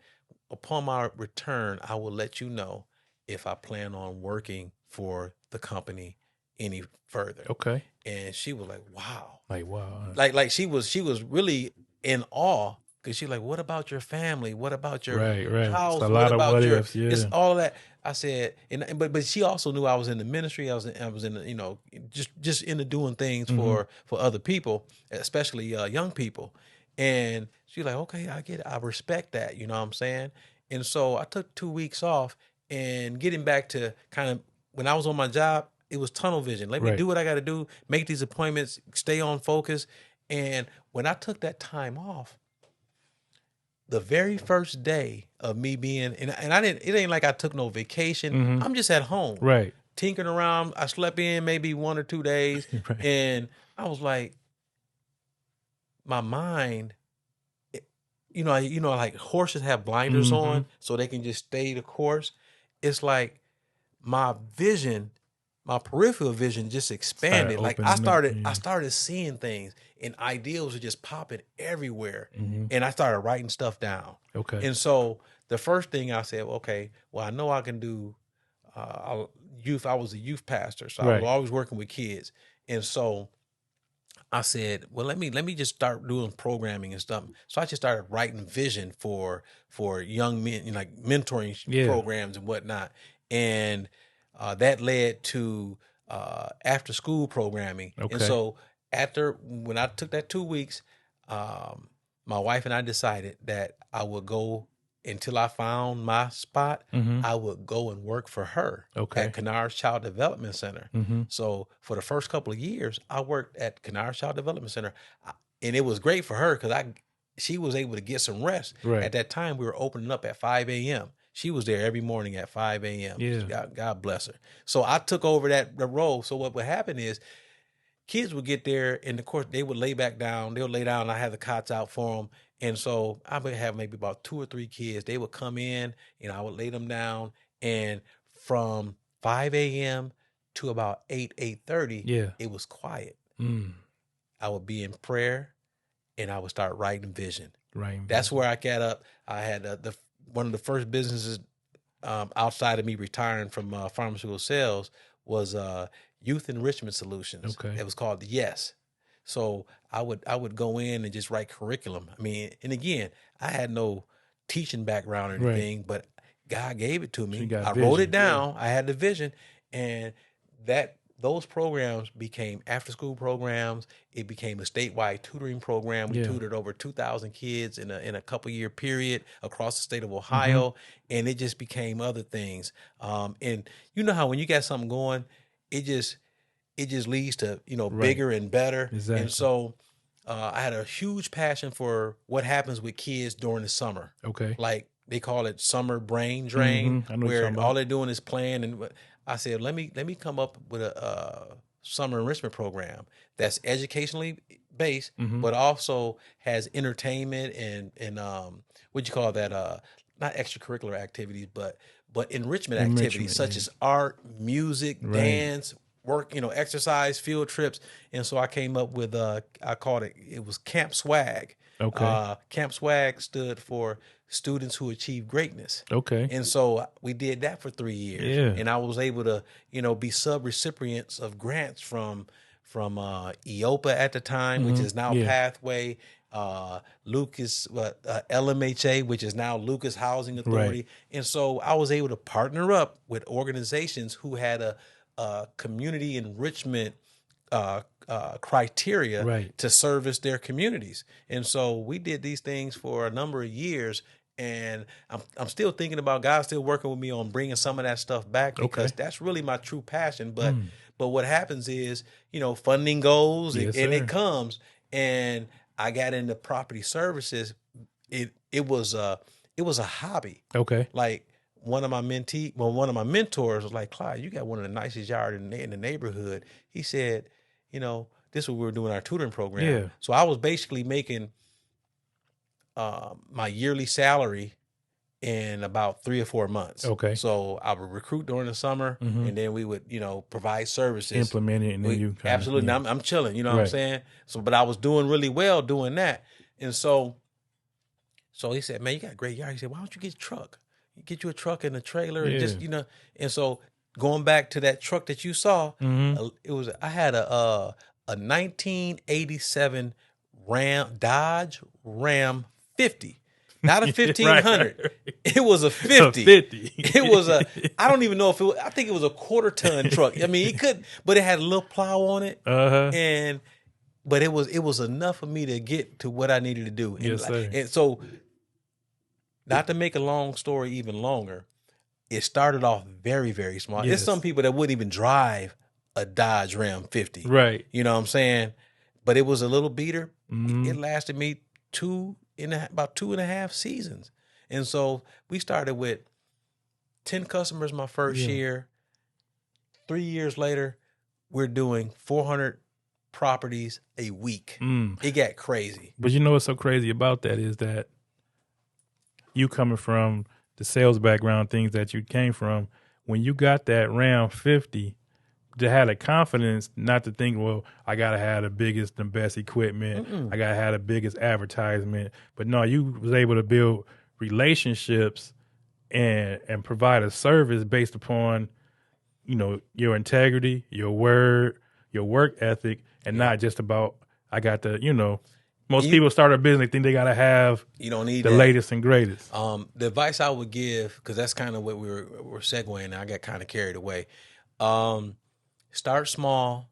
upon my return, I will let you know if I plan on working for the company any further. Okay. And she was like, wow. Like, wow. Like she was really in awe. Cause she's like, what about your family? What about your Right. house? It's a What lot of about what your? ifs. Yeah. It's all that. I said, but she also knew I was in the ministry. I was in the, just into doing things for other people, especially young people. And she's like, okay, I get it. I respect that. You know what I'm saying? And so I took 2 weeks off, and getting back to kind of when I was on my job, it was tunnel vision. Let me do what I got to do, make these appointments, stay on focus. And when I took that time off, the very first day of me being, and I didn't, it ain't like I took no vacation. I'm just at home. Right. Tinkering around. I slept in maybe 1 or 2 days. Right. And I was like, my mind, like horses have blinders on so they can just stay the course. It's like my vision, my peripheral vision just expanded. Like I started seeing things, and ideals were just popping everywhere. And I started writing stuff down. Okay. And so the first thing I said, okay, well, I know I can do youth. I was a youth pastor, so I was always working with kids. And so I said, well, let me just start doing programming and stuff. So I just started writing vision for young men, like mentoring programs and whatnot. And that led to after school programming. Okay. And so when I took that 2 weeks, my wife and I decided that I would go until I found my spot. I would go and work for her at Kynard Child Development Center. So for the first couple of years, I worked at Kynard Child Development Center, and it was great for her because she was able to get some rest. Right. At that time, we were opening up at 5 a.m. She was there every morning at 5 a.m. Yeah. God bless her. So I took over the role. So what would happen is kids would get there, and of course they would lay back down. They would lay down, and I had the cots out for them. And so I would have maybe about 2 or 3 kids. They would come in, and I would lay them down. And from 5 a.m. to about 8:30, it was quiet. I would be in prayer, and I would start writing vision. That's where I got up. I had one of the first businesses outside of me retiring from pharmaceutical sales was Youth Enrichment Solutions. Okay. It was called Yes. So I would go in and just write curriculum. I mean, and again, I had no teaching background or anything, but God gave it to me. I wrote it down. I had the vision, and those programs became after-school programs. It became a statewide tutoring program. We tutored over 2,000 kids in a couple-year period across the state of Ohio, and it just became other things. And you know how when you got something going, it just leads to bigger and better. Exactly. And so I had a huge passion for what happens with kids during the summer. Okay. Like they call it summer brain drain, where all they're doing is playing. And I said, let me come up with a summer enrichment program that's educationally based, but also has entertainment and what you call that? Not extracurricular activities, but enrichment activities such as art, music, dance, work, exercise, field trips. And so I came up with I called it was Camp Swag. Okay. Camp Swag stood for Students Who Achieve Greatness. Okay. And so we did that for 3 years. Yeah. And I was able to, be sub-recipients of grants from EOPA at the time, which is now Pathway, LMHA, which is now Lucas Housing Authority. And so I was able to partner up with organizations who had a community enrichment criteria to service their communities. And so we did these things for a number of years. And I'm still thinking about God still working with me on bringing some of that stuff back, because that's really my true passion. But what happens is, funding goes and it comes, and I got into property services. It was a hobby. Okay. Like one of my mentors was like, Clyde, you got one of the nicest yards in the neighborhood. He said, this is what we were doing our tutoring program. Yeah. So I was basically making my yearly salary in about 3 or 4 months. Okay. So I would recruit during the summer, and then we would, provide services. Implement it, and then you absolutely. I'm chilling, what I'm saying? So, but I was doing really well doing that. And so he said, man, you got a great yard. He said, why don't you get a truck? You get you a truck and a trailer and just, and so going back to that truck that you saw, I had a 1987 Dodge Ram 50. Not a 1500. It was a 50. 50. It was I don't even know if I think it was a quarter ton truck. I mean, but it had a little plow on it. But it was enough for me to get to what I needed to do. Yes, sir. And so, not to make a long story even longer, it started off very, very small. Yes. There's some people that wouldn't even drive a Dodge Ram 50. Right. You know what I'm saying? But it was a little beater. It lasted me about 2.5 seasons. And so we started with 10 customers my first year. 3 years later, we're doing 400 properties a week. It got crazy. But you know what's so crazy about that is that you coming from the sales background, things that you came from, when you got that Ram 50, to have the confidence not to think, well, I got to have the biggest and best equipment. I got to have the biggest advertisement. But no, you was able to build relationships and provide a service based upon, your integrity, your word, your work ethic, and not just about, I got the, most people start a business, think they got to have you don't need the latest and greatest. The advice I would give, because that's kind of what we're segueing, and I got kind of carried away. Start small,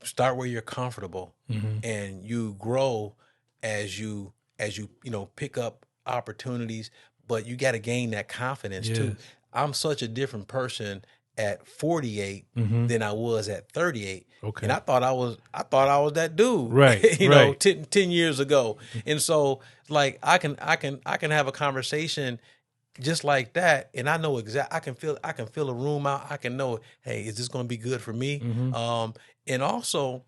start where you're comfortable, and you grow as you pick up opportunities. But you got to gain that confidence too. I'm such a different person at 48 than I was at 38. Okay. And I thought I was that dude, right? 10 years ago. And so like I can have a conversation just like that, and I know I can feel a room out. I can know, hey, is this going to be good for me? And also,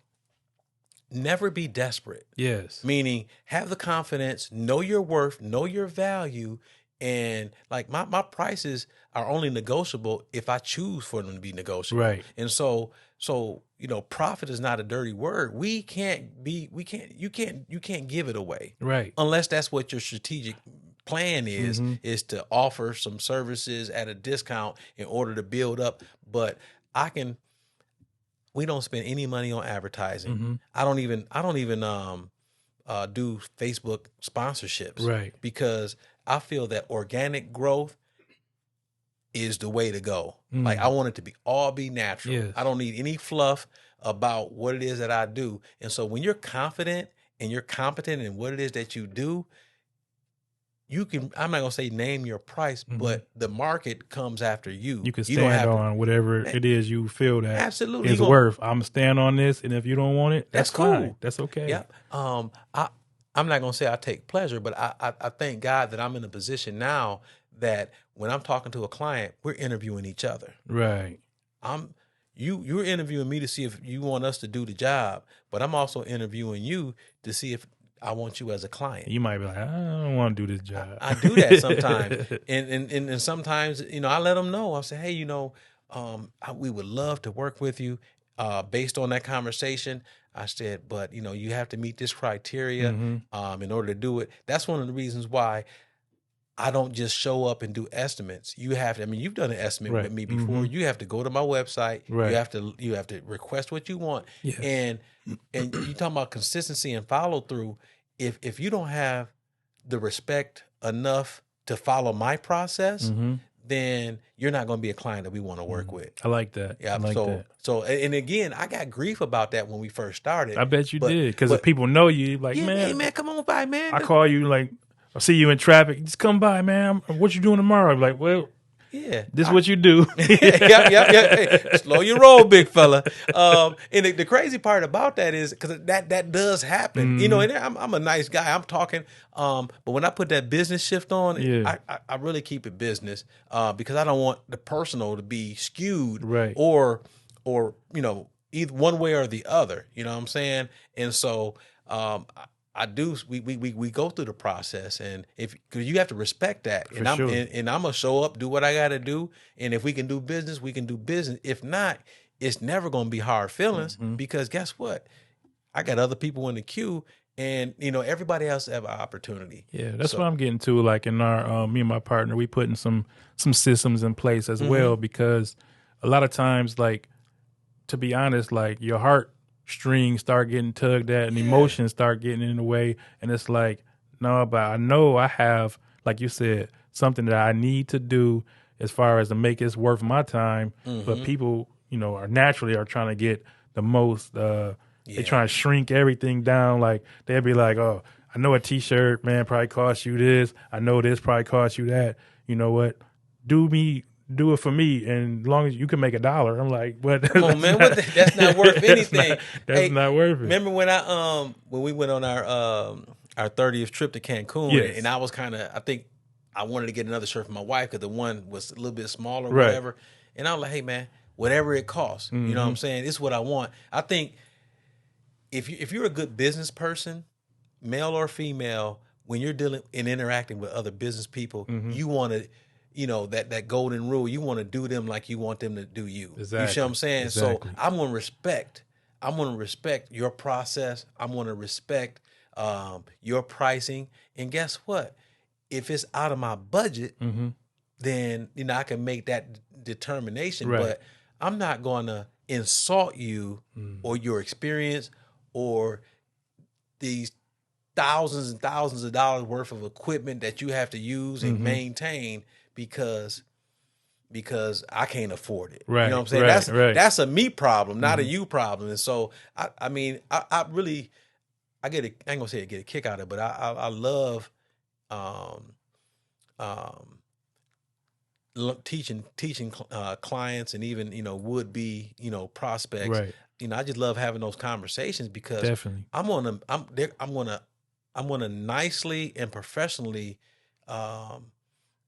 never be desperate. Yes. Meaning, have the confidence, know your worth, know your value, and like my prices are only negotiable if I choose for them to be negotiable. Right. And so profit is not a dirty word. You can't give it away. Right. Unless that's what your strategic plan is to offer some services at a discount in order to build up. But we don't spend any money on advertising. I don't even do Facebook sponsorships. Right. Because I feel that organic growth is the way to go. Like I want it to all be natural. Yes. I don't need any fluff about what it is that I do. And so when you're confident and you're competent in what it is that you do, you can, I'm not going to say name your price, but the market comes after you. You can stand on whatever it is you feel that absolutely is worth. I'm going to stand on this, and if you don't want it, that's cool. fine. That's okay. Yeah. I'm not going to say I take pleasure, but I thank God that I'm in a position now that when I'm talking to a client, we're interviewing each other. Right. You're interviewing me to see if you want us to do the job, but I'm also interviewing you to see if I want you as a client. You might be like, I don't want to do this job. I do that sometimes. and sometimes, I let them know. I say, hey, we would love to work with you based on that conversation. I said, but, you have to meet this criteria in order to do it. That's one of the reasons why I don't just show up and do estimates. You have to, you've done an estimate with me before. You have to go to my website. Right. You have to request what you want. Yes. And you talking about consistency and follow through. if you don't have the respect enough to follow my process, then you're not going to be a client that we want to work with. I like that. Yeah. I like that. So, and again, I got grief about that when we first started. I bet you did, because if people know you, like, yeah, man, hey man, come on by, man. I call you, like, I see you in traffic, just come by, man. What you doing tomorrow? I'm like, well, yeah, this is what you do. yep. Hey, slow your roll, big fella. And the crazy part about that is because that does happen. You know, and I'm a nice guy. I'm talking, but when I put that business shift on, Yeah. I really keep it business because I don't want the personal to be skewed, Right. or you know, either one way or the other. You know what I'm saying? And so I do. We go through the process, and because you have to respect that, and I'm gonna show up, do what I got to do, and if we can do business, we can do business. If not, it's never gonna be hard feelings because guess what? I got other people in the queue, and you know everybody else have an opportunity. Yeah, that's what I'm getting to. Like in our me and my partner, we putting some systems in place as well, because a lot of times, like, to be honest, like your heart strings start getting tugged at and emotions start getting in the way, and it's like, no, but I know I have, like you said, something that I need to do as far as to make this worth my time. But people, you know, are trying to get the most. They trying to shrink everything down. Like they'll be like, oh, I know a T-shirt, man, probably cost you this. I know this probably cost you that. You know what? Do it for me, and as long as you can make $1. I'm like, what? Come on, man, that's not worth anything. That's not worth it. Remember when when we went on our 30th trip to Cancun, and I was I think I wanted to get another shirt for my wife because the one was a little bit smaller, or whatever. And I was like, hey man, whatever it costs, you know what I'm saying? This is what I want. I think if you're a good business person, male or female, when you're dealing and interacting with other business people, you want to. You know, that golden rule, you want to do them like you want them to do you. Exactly. You see what I'm saying? Exactly. So I'm going to respect your process. I'm going to respect your pricing. And guess what? If it's out of my budget, then, you know, I can make that determination. Right. But I'm not going to insult you or your experience or these thousands and thousands of dollars worth of equipment that you have to use and maintain because I can't afford it. Right. You know what I'm saying? That's a me problem, not a you problem. And so I mean, I really I ain't gonna say I get a kick out of it, but I love teaching clients and even, you know, would be, you know, prospects. Right. You know, I just love having those conversations because Definitely. I'm gonna nicely and professionally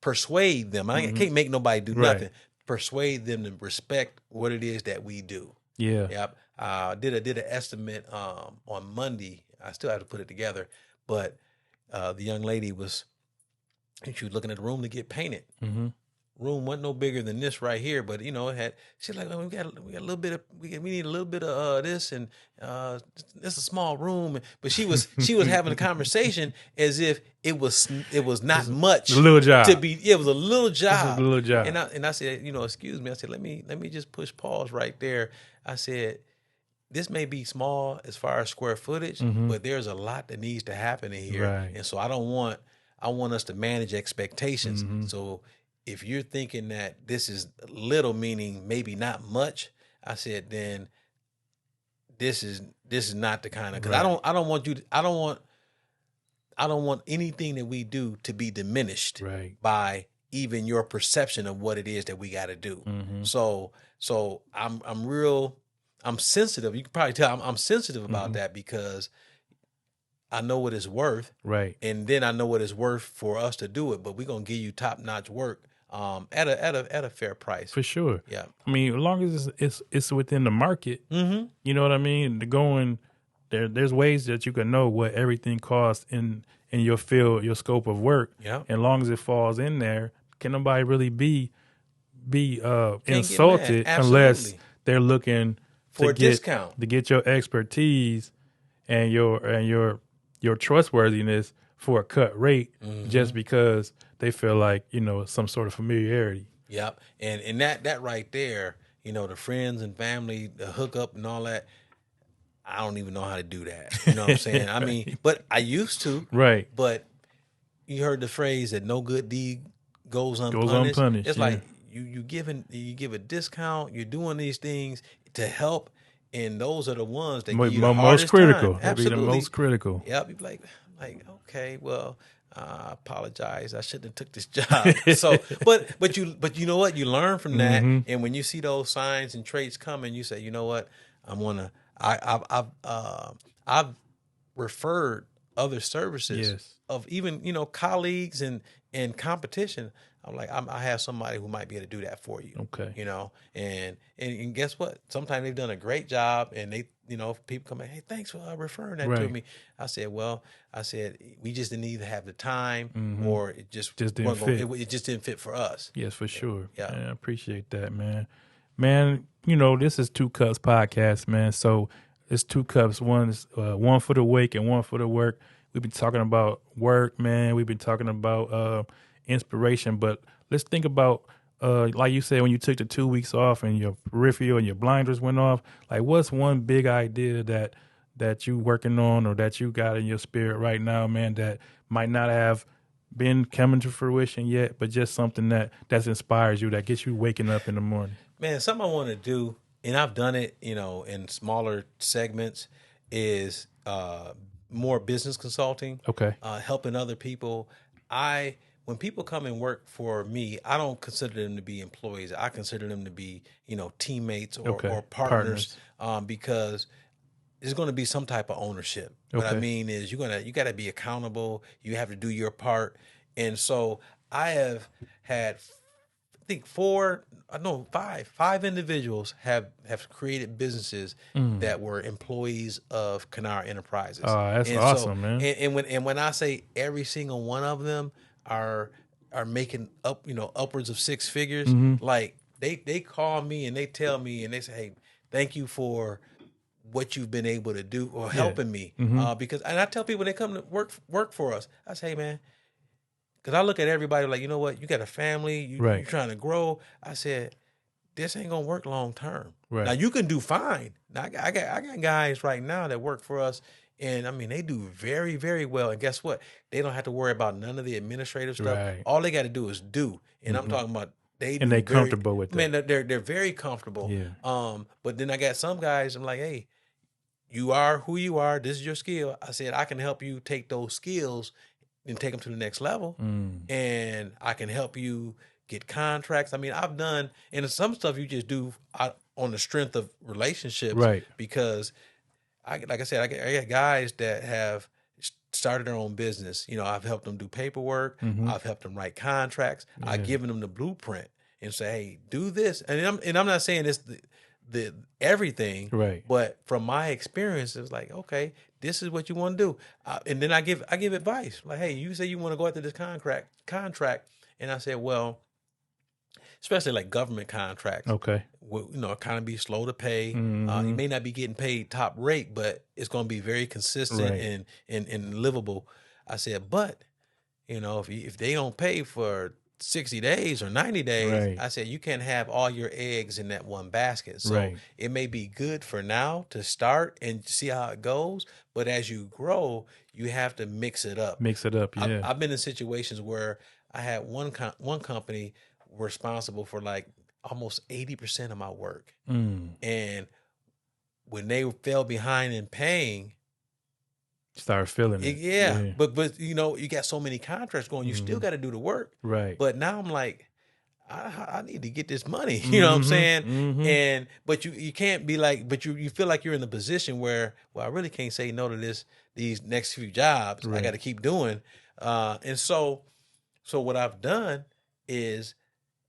persuade them. I can't make nobody do nothing. Persuade them to respect what it is that we do. Yeah. Yep. Did an estimate on Monday. I still have to put it together, but the young lady she was looking at the room to get painted. Room wasn't no bigger than this right here, but you know, she's like, oh, we got a little bit of, we need a little bit of this, and it's a small room. But she was having a conversation as if it was not much. A little job to be. It was a little job. A little job. And I said, you know, excuse me. I said, let me just push pause right there. I said, this may be small as far as square footage, but there's a lot that needs to happen in here, and so I want us to manage expectations. So if you're thinking that this is little, meaning maybe not much, I said, then this is not the kind of, because I don't want anything that we do to be diminished by even your perception of what it is that we got to do. So I'm sensitive. You can probably tell I'm sensitive about that because I know what it's worth. Right. And then I know what it's worth for us to do it, but we're going to give you top-notch work at a fair price. For sure. Yeah. I mean, as long as it's within the market, you know what I mean? There's ways that you can know what everything costs in your field, your scope of work. Yeah. And as long as it falls in there, can nobody really be insulted unless they're looking for a discount to get your expertise and your trustworthiness for a cut rate just because they feel like, you know, some sort of familiarity. Yep. And that right there, you know, the friends and family, the hookup and all that, I don't even know how to do that. You know what I'm saying? I mean, but I used to. Right. But you heard the phrase that no good deed goes unpunished. Goes unpunished. It's yeah. like you give a discount. You're doing these things to help, and those are the ones that give you the most hardest critical. time. That'd be Absolutely, the most critical. Yep. You'd be like, okay, well, I apologize. I shouldn't have took this job. So, but you know what? You learn from that, and when you see those signs and traits coming, you say, you know what? I've referred other services Yes. of even colleagues and competition. I'm like, I have somebody who might be able to do that for you. Okay. And guess what? Sometimes they've done a great job, and they people come in, hey, thanks for referring that to Right. me. I said we just didn't either have the time or it just didn't wasn't fit. It just didn't fit for us. Yes, for sure. Yeah. Man, I appreciate that, man. Man, this is Two Cups podcast, man. So it's two cups. One is one for the wake and one for the work. We've been talking about work, man. We've been talking about inspiration, but let's think about like you said, when you took the 2 weeks off and your peripheral and your blinders went off. Like, what's one big idea that you working on or that you got in your spirit right now, man, that might not have been coming to fruition yet, but just something that inspires you, that gets you waking up in the morning? Man, something I want to do, and I've done it, in smaller segments, is more business consulting. Okay. Helping other people. When people come and work for me, I don't consider them to be employees. I consider them to be, teammates or partners. Because there's going to be some type of ownership. What I mean is you got to be accountable. You have to do your part. And so I have had, I think five individuals have created businesses that were employees of Kynard Enterprises. Oh, that's awesome, man. And when I say every single one of them are making upwards of six figures, like they call me and they tell me and they say, hey, thank you for what you've been able to do or helping me. Because, and I tell people they come to work for us, I say, man, because I look at everybody like, you know what, you got a family, you're trying to grow. I said, this ain't gonna work long term. Right. Now you can do fine. Now I got guys right now that work for us, and I mean they do very, very well. And guess what? They don't have to worry about none of the administrative stuff. Right. All they got to do is do. And I'm talking about they comfortable with that. Man, they're very comfortable. Yeah. But then I got some guys. I'm like, hey, you are who you are. This is your skill. I said I can help you take those skills and take them to the next level, and I can help you get contracts. I mean, I've done, and some stuff you just do on the strength of relationships, Right? Because like I said, I got guys that have started their own business. I've helped them do paperwork. I've helped them write contracts. I've given them the blueprint and say, hey, do this. And I'm not saying it's the everything, right? But from my experience, it's like, okay, this is what you want to do, and then I give advice. Like, hey, you say you want to go after this contract, and I said, well, especially like government contracts, okay, kind of be slow to pay. You may not be getting paid top rate, but it's going to be very consistent and livable. I said, but if they don't pay for 60 days or 90 days, I said, you can't have all your eggs in that one basket. So it may be good for now to start and see how it goes. But as you grow, you have to mix it up. Yeah. I've been in situations where I had one company responsible for like almost 80% of my work. And when they fell behind in paying, start feeling it. Yeah. But you got so many contracts going, you still got to do the work. Right. But now I'm like, I need to get this money. You know what I'm saying? But you can't be like, but you feel like you're in the position where, well, I really can't say no to these next few jobs. I got to keep doing. And so what I've done is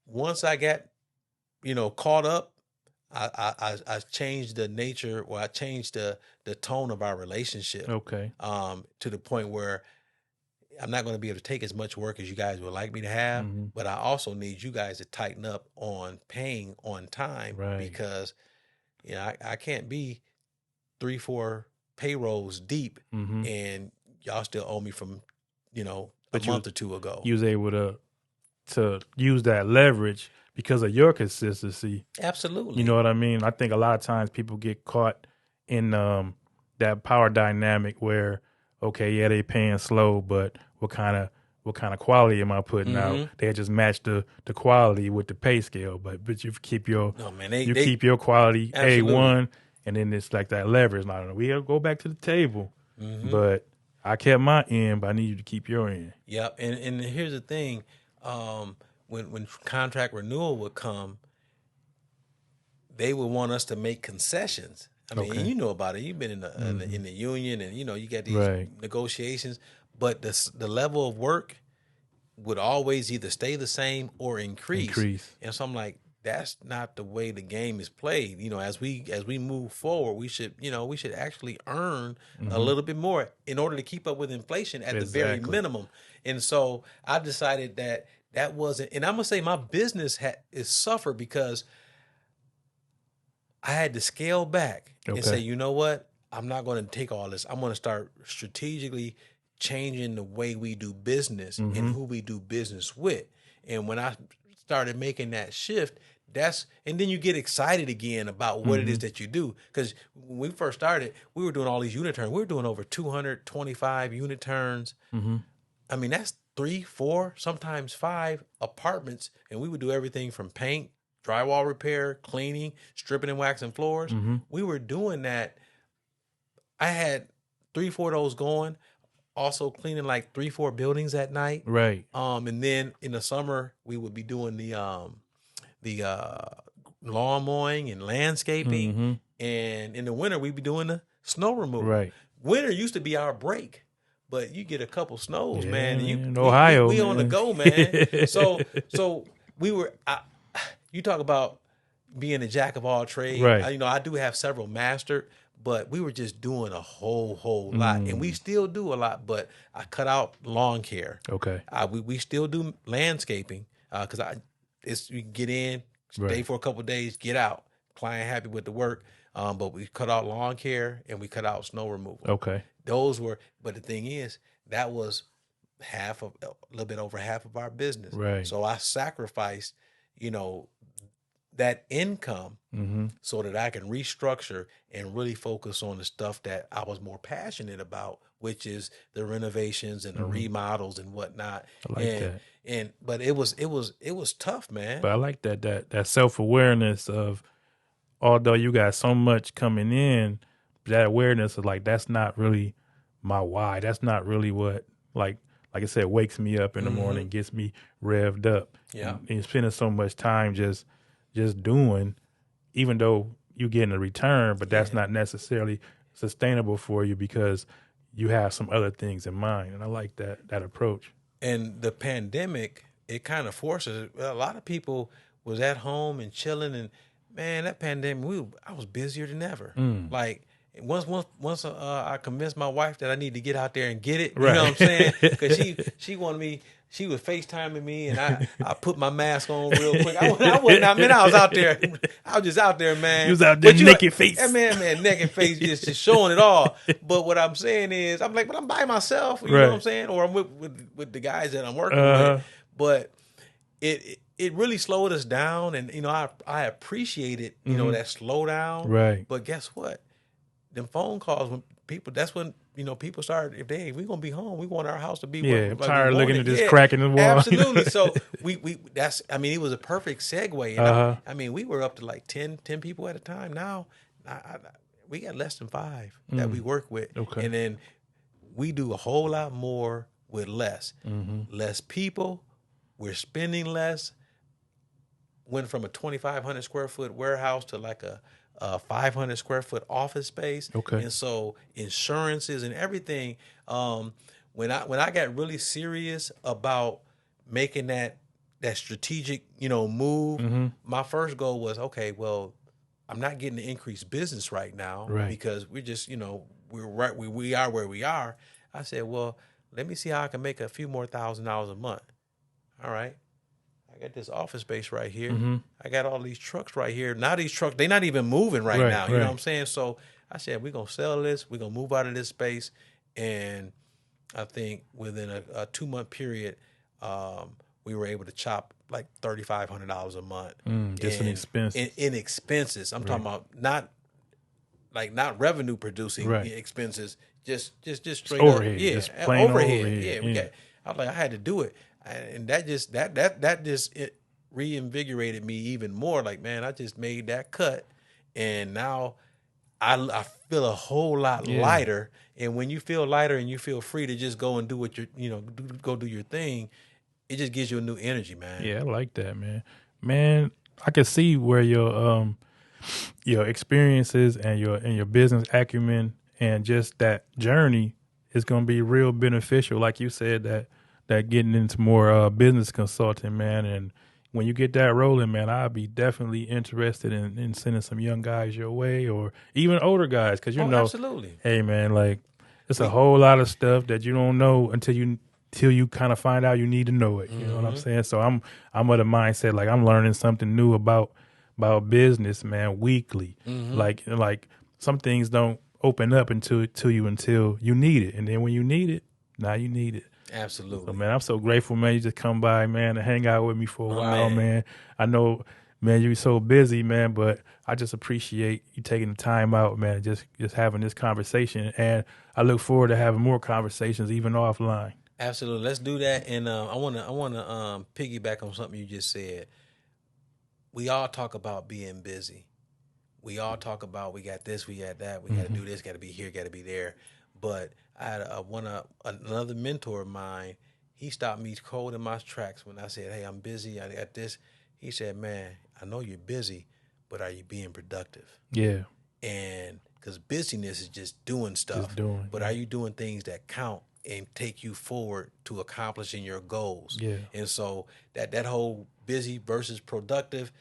once I got, caught up, I changed the nature, or I changed the tone of our relationship. Okay. To the point where I'm not going to be able to take as much work as you guys would like me to have, but I also need you guys to tighten up on paying on time, because I can't be 3-4 payrolls deep and y'all still owe me from a month or two ago. You was able to use that leverage because of your consistency. Absolutely. You know what I mean? I think a lot of times people get caught in that power dynamic where, okay, yeah, they paying slow, but what kind of quality am I putting out? They just match the quality with the pay scale, but you keep your No, man, keep your quality absolutely. A1, and then it's like that leverage. I don't know. We gotta go back to the table, but I kept my end, but I need you to keep your end. Yep. And here's the thing, when contract renewal would come, they would want us to make concessions. I mean, Okay. you know about it. You've been in the union, and you got these Right. negotiations. But the level of work would always either stay the same or increase. And so I'm like, that's not the way the game is played. As we move forward, we should actually earn a little bit more in order to keep up with inflation at the very minimum. And so I decided that wasn't, and I'm gonna say my business is suffered because I had to scale back and say, you know what? I'm not going to take all this. I'm going to start strategically changing the way we do business and who we do business with. And when I started making that shift, and then you get excited again about what it is that you do. Because when we first started, we were doing all these unit turns. We were doing over 225 unit turns. I mean, that's 3, 4, sometimes 5 apartments. And we would do everything from paint, drywall repair, cleaning, stripping and waxing floors. We were doing that. I had 3, 4 of those going. Also cleaning like 3, 4 buildings at night. Right. And then in the summer we would be doing the lawn mowing and landscaping. And in the winter we'd be doing the snow removal. Right. Winter used to be our break. But you get a couple snows, man. And in Ohio, we on the go, man. So we were. You talk about being a jack of all trades. Right. I do have several mastered, but we were just doing a whole lot, and we still do a lot. But I cut out lawn care. Okay. We still do landscaping because you get in, stay for a couple of days, get out. Client happy with the work, but we cut out lawn care and we cut out snow removal. Okay. Those were, but the thing is, that was a little bit over half of our business. Right. So I sacrificed, that income so that I can restructure and really focus on the stuff that I was more passionate about, which is the renovations and the remodels and whatnot. I like that. But it was tough, man. But I like that self-awareness of, although you got so much coming in, that awareness of like, that's not really my why. That's not really what, like I said, wakes me up in the morning, gets me revved up. Yeah. And you're spending so much time just doing, even though you're getting a return, but that's not necessarily sustainable for you because you have some other things in mind. And I like that approach. And the pandemic, it kind of forces a lot of people was at home and chilling, and man, that pandemic, I was busier than ever. Like once I convinced my wife that I need to get out there and get it, you know what I'm saying? Because she wanted me. She was FaceTiming me, and I put my mask on real quick. I was out there. I was just out there, man. You was out there naked face. Yeah, man, naked face, just showing it all. But what I'm saying is, I'm like, but I'm by myself. You know what I'm saying? Or I'm with the guys that I'm working with. But it really slowed us down, and I appreciated that slowdown. Right. But guess what? Them phone calls when people. That's when people started. If we're gonna be home, we want our house to be. I'm tired of looking at this crack in the wall. Absolutely. So that's. I mean, it was a perfect segue. And I mean, we were up to like 10 people at a time. Now, we got less than 5 that we work with. Okay. And then we do a whole lot more with less. Less people. We're spending less. Went from a 2,500 square foot warehouse to like a 500 square foot office space. Okay. And so insurances and everything. When I got really serious about making that strategic, move, my first goal was, okay, well, I'm not getting the increased business right now because we're just, we're right. We are where we are. I said, well, let me see how I can make a few more $1,000s a month. All right. I got this office space right here. I got all these trucks right here. Now these trucks, they're not even moving right now. You know what I'm saying? So I said, we're going to sell this. We're going to move out of this space. And I think within a 2-month period, we were able to chop like $3,500 a month. Just in expenses. In expenses. I'm talking about not like not revenue producing Right. expenses, just straight overhead, up, yeah, just plain overhead. overhead, Yeah, we yeah. got. I was like, I had to do it, and that just it reinvigorated me even more. Like, man, I just made that cut, and now I feel a whole lot Yeah. lighter. And when you feel lighter and you feel free to just go and do what go do your thing, it just gives you a new energy, man. Yeah, I like that, man. Man, I can see where your experiences and your business acumen and just that journey is going to be real beneficial. Like you said, that getting into more business consulting, man. And when you get that rolling, man, I'd be definitely interested in sending some young guys your way, or even older guys, because Oh, absolutely. hey, man, like it's a whole lot of stuff that you don't know until you kind of find out you need to know it. You know what I'm saying? So I'm of the mindset like I'm learning something new about business, man, weekly. Like some things don't open up until you need it, and then when you need it, now you need it. Absolutely. So man, I'm so grateful, man. You just come by, man, and hang out with me for a while, man. I know, man, you're so busy, man, but I just appreciate you taking the time out, man, just having this conversation, and I look forward to having more conversations even offline. Absolutely. Let's do that. And I wanna piggyback on something you just said. We all talk about being busy. We all talk about we got this, we got that, we got to do this, got to be here, got to be there. But I had another mentor of mine. He stopped me cold in my tracks when I said, "Hey, I'm busy. I got this." He said, "Man, I know you're busy, but are you being productive?" Yeah. And because busyness is just doing stuff, Just doing, but are you doing things that count and take you forward to accomplishing your goals? Yeah. And so that whole busy versus productive,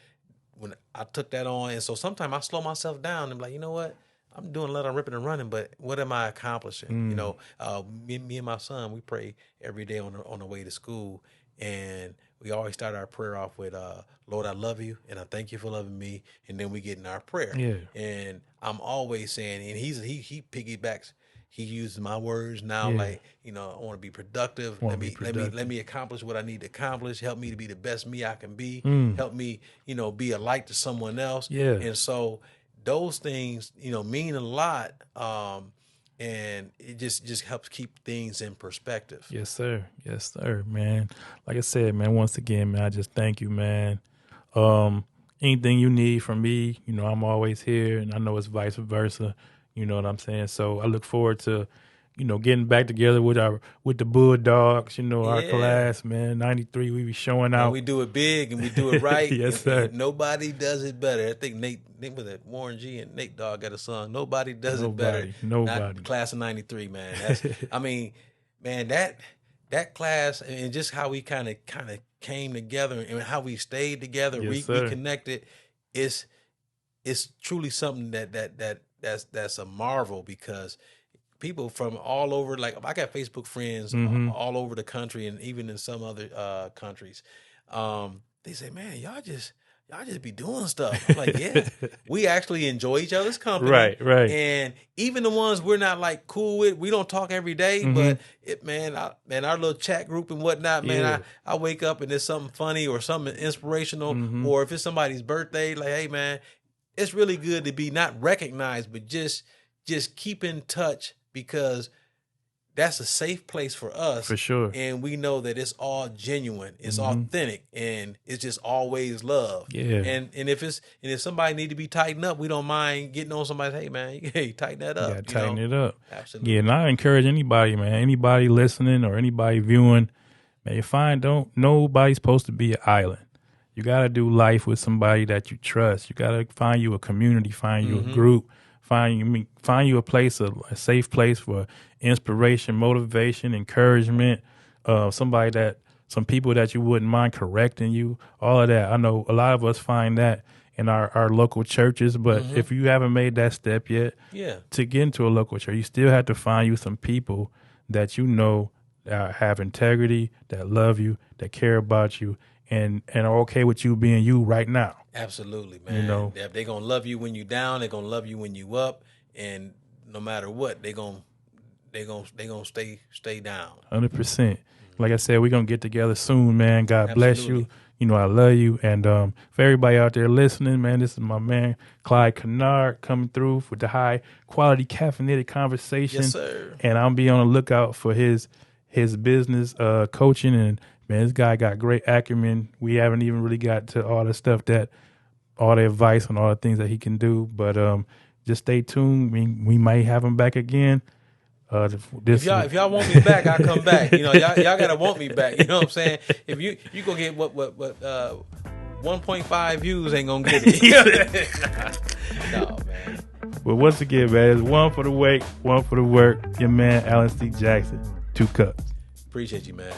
when I took that on, and so sometimes I slow myself down and be like, you know what? I'm doing a lot of ripping and running, but what am I accomplishing? Me and my son, we pray every day on the way to school, and we always start our prayer off with, "Lord, I love you, and I thank you for loving me," and then we get in our prayer. Yeah. And I'm always saying, and he piggybacks. He uses my words now, Yeah. like, I want to be productive. Let me accomplish what I need to accomplish. Help me to be the best me I can be. Help me, be a light to someone else. Yeah. And so those things, mean a lot. And it just helps keep things in perspective. Yes, sir. Yes, sir, man. Like I said, man, once again, man, I just thank you, man. Anything you need from me, I'm always here, and I know it's vice versa. You know what I'm saying? So I look forward to, getting back together with the Bulldogs, our class, man. 93, we be showing out. And we do it big and we do it right. Yes, sir. And nobody does it better. I think Nate was it Warren G and Nate Dogg got a song. Nobody does it better. Nobody. Not class of 93, man. That's, man, that class and just how we kind of came together and how we stayed together, Yes, sir. reconnected, it's truly something that's a marvel, because people from all over, like I got Facebook friends all over the country and even in some other countries. They say, "Man, y'all just be doing stuff." I'm like, yeah, we actually enjoy each other's company. Right. And even the ones we're not like cool with, we don't talk every day, but our little chat group and whatnot, man, Yeah. I wake up and there's something funny or something inspirational, or if it's somebody's birthday, like, hey, man, it's really good to be not recognized, but just keep in touch, because that's a safe place for us. For sure. And we know that it's all genuine, it's authentic, and it's just always love. Yeah. And if somebody need to be tightened up, we don't mind getting on somebody. Hey, man, hey, tighten that up. Yeah, tighten it up. Absolutely. Yeah, and I encourage anybody, man, anybody listening or anybody viewing, man, nobody's supposed to be an island. You got to do life with somebody that you trust. You got to find you a community, find you a group, find you a place, a safe place for inspiration, motivation, encouragement, some people that you wouldn't mind correcting you, all of that. I know a lot of us find that in our local churches, but if you haven't made that step yet to get into a local church, you still have to find you some people that that have integrity, that love you, that care about you, and are okay with you being you right now. Absolutely, man. They're gonna love you when you down. They're gonna love you when you up, and no matter what, they're gonna stay down. 100%. Like I said, we're gonna get together soon, man. God bless you. you know I love you. And for everybody out there listening, man, this is my man Clyde Kynard coming through with the high quality caffeinated conversation. Yes, sir. And I'm be on the lookout for his business coaching. And man, this guy got great acumen. We haven't even really got to all the stuff all the advice and all the things that he can do. But just stay tuned. We might have him back again. If y'all want me back, I'll come back. You know, y'all gotta want me back. You know what I'm saying? If you gonna get what 1.5 views ain't gonna get it. No, man. But once again, man, it's one for the wait, one for the work. Your man Alan C. Jackson, 2 cups. Appreciate you, man.